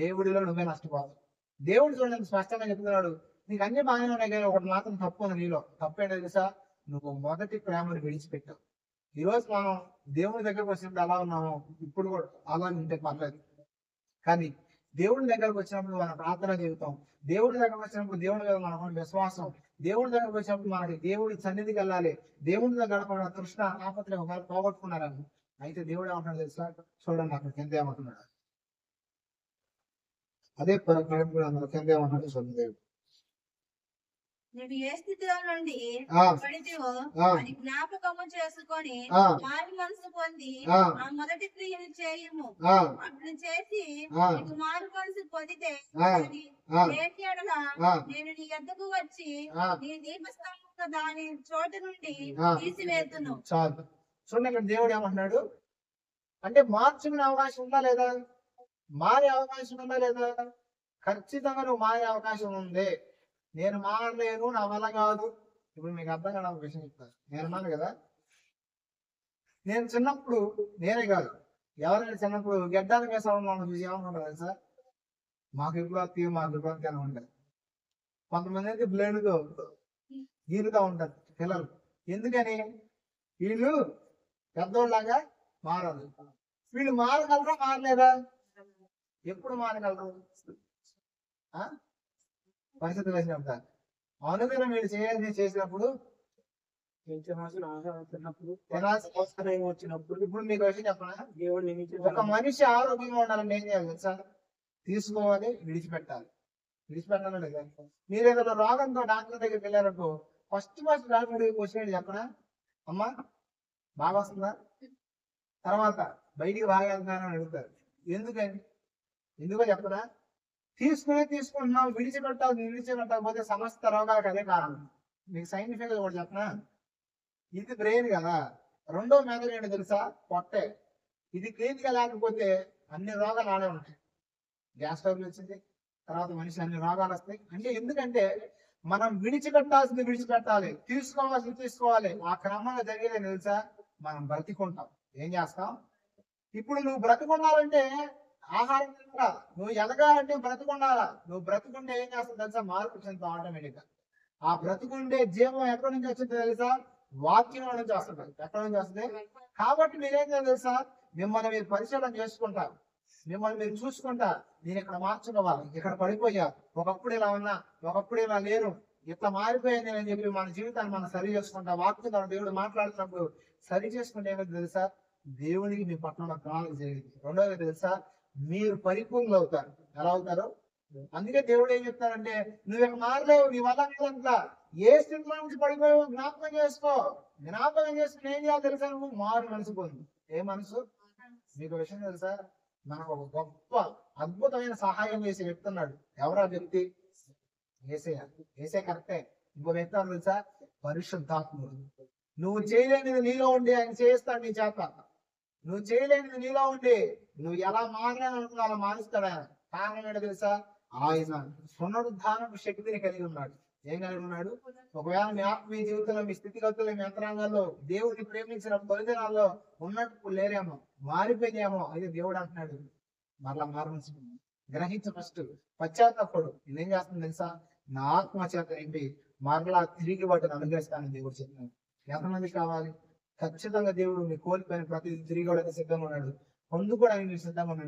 దేవుడిలో నువ్వే నష్టపోతావు. దేవుడు చూడండి స్పష్టంగా చెప్తున్నాడు, నీకు అన్ని బాగానే ఉన్నాయి కానీ ఒకటి మాత్రం తప్పు ఉంది నీలో. తప్పేంటో తెలుసా? నువ్వు మొదటి ప్రేమను విడిచిపెట్టావు. ఈరోజు మనం దేవుని దగ్గరకు వచ్చినప్పుడు ఎలా ఉన్నామో ఇప్పుడు కూడా అలా ఉంటే పర్లేదు. కానీ దేవుడి దగ్గరకు వచ్చినప్పుడు మన ప్రార్థన జీవితం, దేవుడి దగ్గరకు వచ్చినప్పుడు దేవుడి మీద మనకు విశ్వాసం, దేవుడి దగ్గరకు వచ్చినప్పుడు మనకి దేవుడి సన్నిధికి వెళ్ళాలి, దేవుడి దగ్గర గడపడం తృష్ణ ఆపత్రం ఒకవేళ పోగొట్టుకున్నారని అయితే దేవుడు ఏమంటాడు తెలుసా? చూడండి అక్కడ కింద ఏమంటున్నాడు, అదే కింద ఏమంటాడు చూడండి. దేవుడు నువ్వు ఏ స్థితిలో నుండి పడితేవో అది జ్ఞాపకము చేసుకొని మారి మనసు పొంది ఆ మొదటి క్రియను చేయము. అప్పుడు చేసి నీకు మారు మనసు పొందితే నేను నీ ఎద్దకు వచ్చి నీ దీపస్తంభం దాని చోటు నుండి తీసివేతును. చాలు. చూడండి ఇక్కడ దేవుడు ఏమంటున్నాడు అంటే, మార్చుకునే అవకాశం ఉందా లేదా? మారే అవకాశం ఉందా లేదా? ఖచ్చితంగా నువ్వు మారే అవకాశం ఉంది. నేను మారలేను, నా వల్ల కాదు. ఇప్పుడు మీకు అర్థం కాదు ఒక విషయం చెప్తాను. నేను అన్నాను కదా, నేను చిన్నప్పుడు నేనే కాదు ఎవరైనా చిన్నప్పుడు గడ్డానికి వేసామని చూసి ఏమనుకుంటారు తెలుసా? మాకు ఇప్పుడు మాకు ఇప్పుడు అని ఉంటుంది. కొంతమంది అయితే బ్లేడ్తో గీరుతూ ఉంటారు పిల్లలు. ఎందుకని? వీళ్ళు పెద్దోళ్ళలాగా మారాలి. వీళ్ళు మారగలరా మారలేదా? ఎప్పుడు మారగలరు? పరిస్థితి వేసినప్పుడు. అనుదినం వీళ్ళు చేసినప్పుడు వచ్చినప్పుడు. ఇప్పుడు మీకు విషయం చెప్పనా? ఒక మనిషి ఆరోగ్యంగా ఉండాలంటే ఏం చేయాలి తెలుసా? తీసుకోవాలి, విడిచిపెట్టాలి. విడిచిపెట్టాలి లేదా? మీరు ఏదైనా రోగంతో డాక్టర్ దగ్గరికి వెళ్ళారనుకో, ఫస్ట్ డాక్టర్ క్వశ్చన్ చెప్పనా, అమ్మా బాగా వస్తుందా, తర్వాత బయటికి బాగా వెళ్తున్నానని అడుగుతారు. ఎందుకో చెప్పనా? తీసుకుంటున్నాం, విడిచిపెట్టకపోతే సమస్త రోగాలకు అదే కారణం. మీకు సైంటిఫిక్ కూడా చెప్పనా, ఇది బ్రెయిన్ కదా, రెండో మెదడు ఏంటో తెలుసా, పొట్టే. ఇది క్లీన్ గా లేకపోతే అన్ని రోగాలు ఆడే ఉంటాయి. గ్యాస్ ట్రబుల్ వచ్చింది, తర్వాత మనిషి అన్ని రోగాలు వస్తాయి. అంటే ఎందుకంటే మనం విడిచిపెట్టాల్సింది విడిచిపెట్టాలి, తీసుకోవాలి. ఆ క్రమంగా జరిగేది తెలుసా, మనం బ్రతికుంటాం. ఏం చేస్తాం? ఇప్పుడు నువ్వు బ్రతికుండాలంటే ఆహారం తింటా, నువ్వు ఎదగాలంటే బ్రతికుండాలా. నువ్వు బ్రతికుంటే ఏం చేస్తావు తెలుసా, మార్పు చెందుతావు ఆటోమేటిక్ గా. ఆ బ్రతికుండే జీవం ఎక్కడి నుంచి వచ్చిందో తెలుసా, వాక్యం నుంచి వస్తుంది. ఎక్కడి నుంచి వస్తుంది? కాబట్టి మీరేం చేయాలి తెలుసా, మిమ్మల్ని మీరు పరిశీలన చేసుకుంటారు, మిమ్మల్ని మీరు చూసుకుంటా, నేను ఇక్కడ మార్చుకోవాలి, ఇక్కడ పడిపోయా, ఒకప్పుడు ఇలా ఉన్నా, ఒకప్పుడు ఇలా లేను, ఇట్లా మారిపోయింది అని చెప్పి మన జీవితాన్ని మనం సరి చేసుకుంటా. వాక్యం ద్వారా దేవుడు మాట్లాడుతున్నప్పుడు సరి చేసుకుంటే ఏమైతే తెలుసా, దేవునికి మీ పట్టణంలో ప్రణాళిక జరిగింది. రెండోది తెలుసా, మీరు పరిపూర్ణులు అవుతారు. ఎలా అవుతారు? అందుకే దేవుడు ఏం చెప్తారంటే, నువ్వు ఇక మారలేవు, నీ వల్ల కాదంతా, ఏ స్థితిలో నుంచి పడిపోయావు జ్ఞాపకం చేసుకుని ఏం చేయాలి తెలుసా, నువ్వు మారు మనసు పొందు. ఏ మనసు? మీకు విషయం తెలుసా, మనకు ఒక గొప్ప అద్భుతమైన సహాయం చేసే వ్యక్తి ఉన్నాడు. ఎవరా వ్యక్తి? ఏసే కరెక్టే. ఇంకో వ్యక్తి అని తెలుసా, పరిశుద్ధాత్ముడు. నువ్వు చేయలేనిది నీలో ఉండి ఆయన చేస్తాడు నీ చేత. నువ్వు చేయలేనిది నీలో ఉండి నువ్వు ఎలా మారాలనుకున్నా అలా మారుస్తాడు ఆయన. కారణం ఏంటో తెలుసా, ఆయన పునరుద్ధానపు శక్తిని కలిగి ఉన్నాడు. ఏం కలిగి ఉన్నాడు? ఒకవేళ మీ ఆత్మీయ జీవితంలో, మీ స్థితిగతుల్లో, మీ యంత్రాంగాల్లో దేవుడిని ప్రేమించిన తొలిదినాల్లో ఉన్నట్టు లేరేమో, మారిపోయినామో, అయితే దేవుడు అంటున్నాడు మరలా మారించుకున్నాడు. గ్రహించ ఫస్ట్ పశ్చాత్తాపడు. నేనేం చేస్తాను తెలుసా, నా ఆత్మ చేత ఏంటి మరలా తిరిగి వాటిని అనుగ్రహిస్తానని దేవుడు చెప్తున్నాడు. ఎంతమంది కావాలి? ఖచ్చితంగా దేవుడు మీ కోల్పోయిన ప్రతి తిరిగి సిద్ధంగా ఉన్నాడు, పొందుకోవడానికి సిద్ధంగా ఉన్నాడు.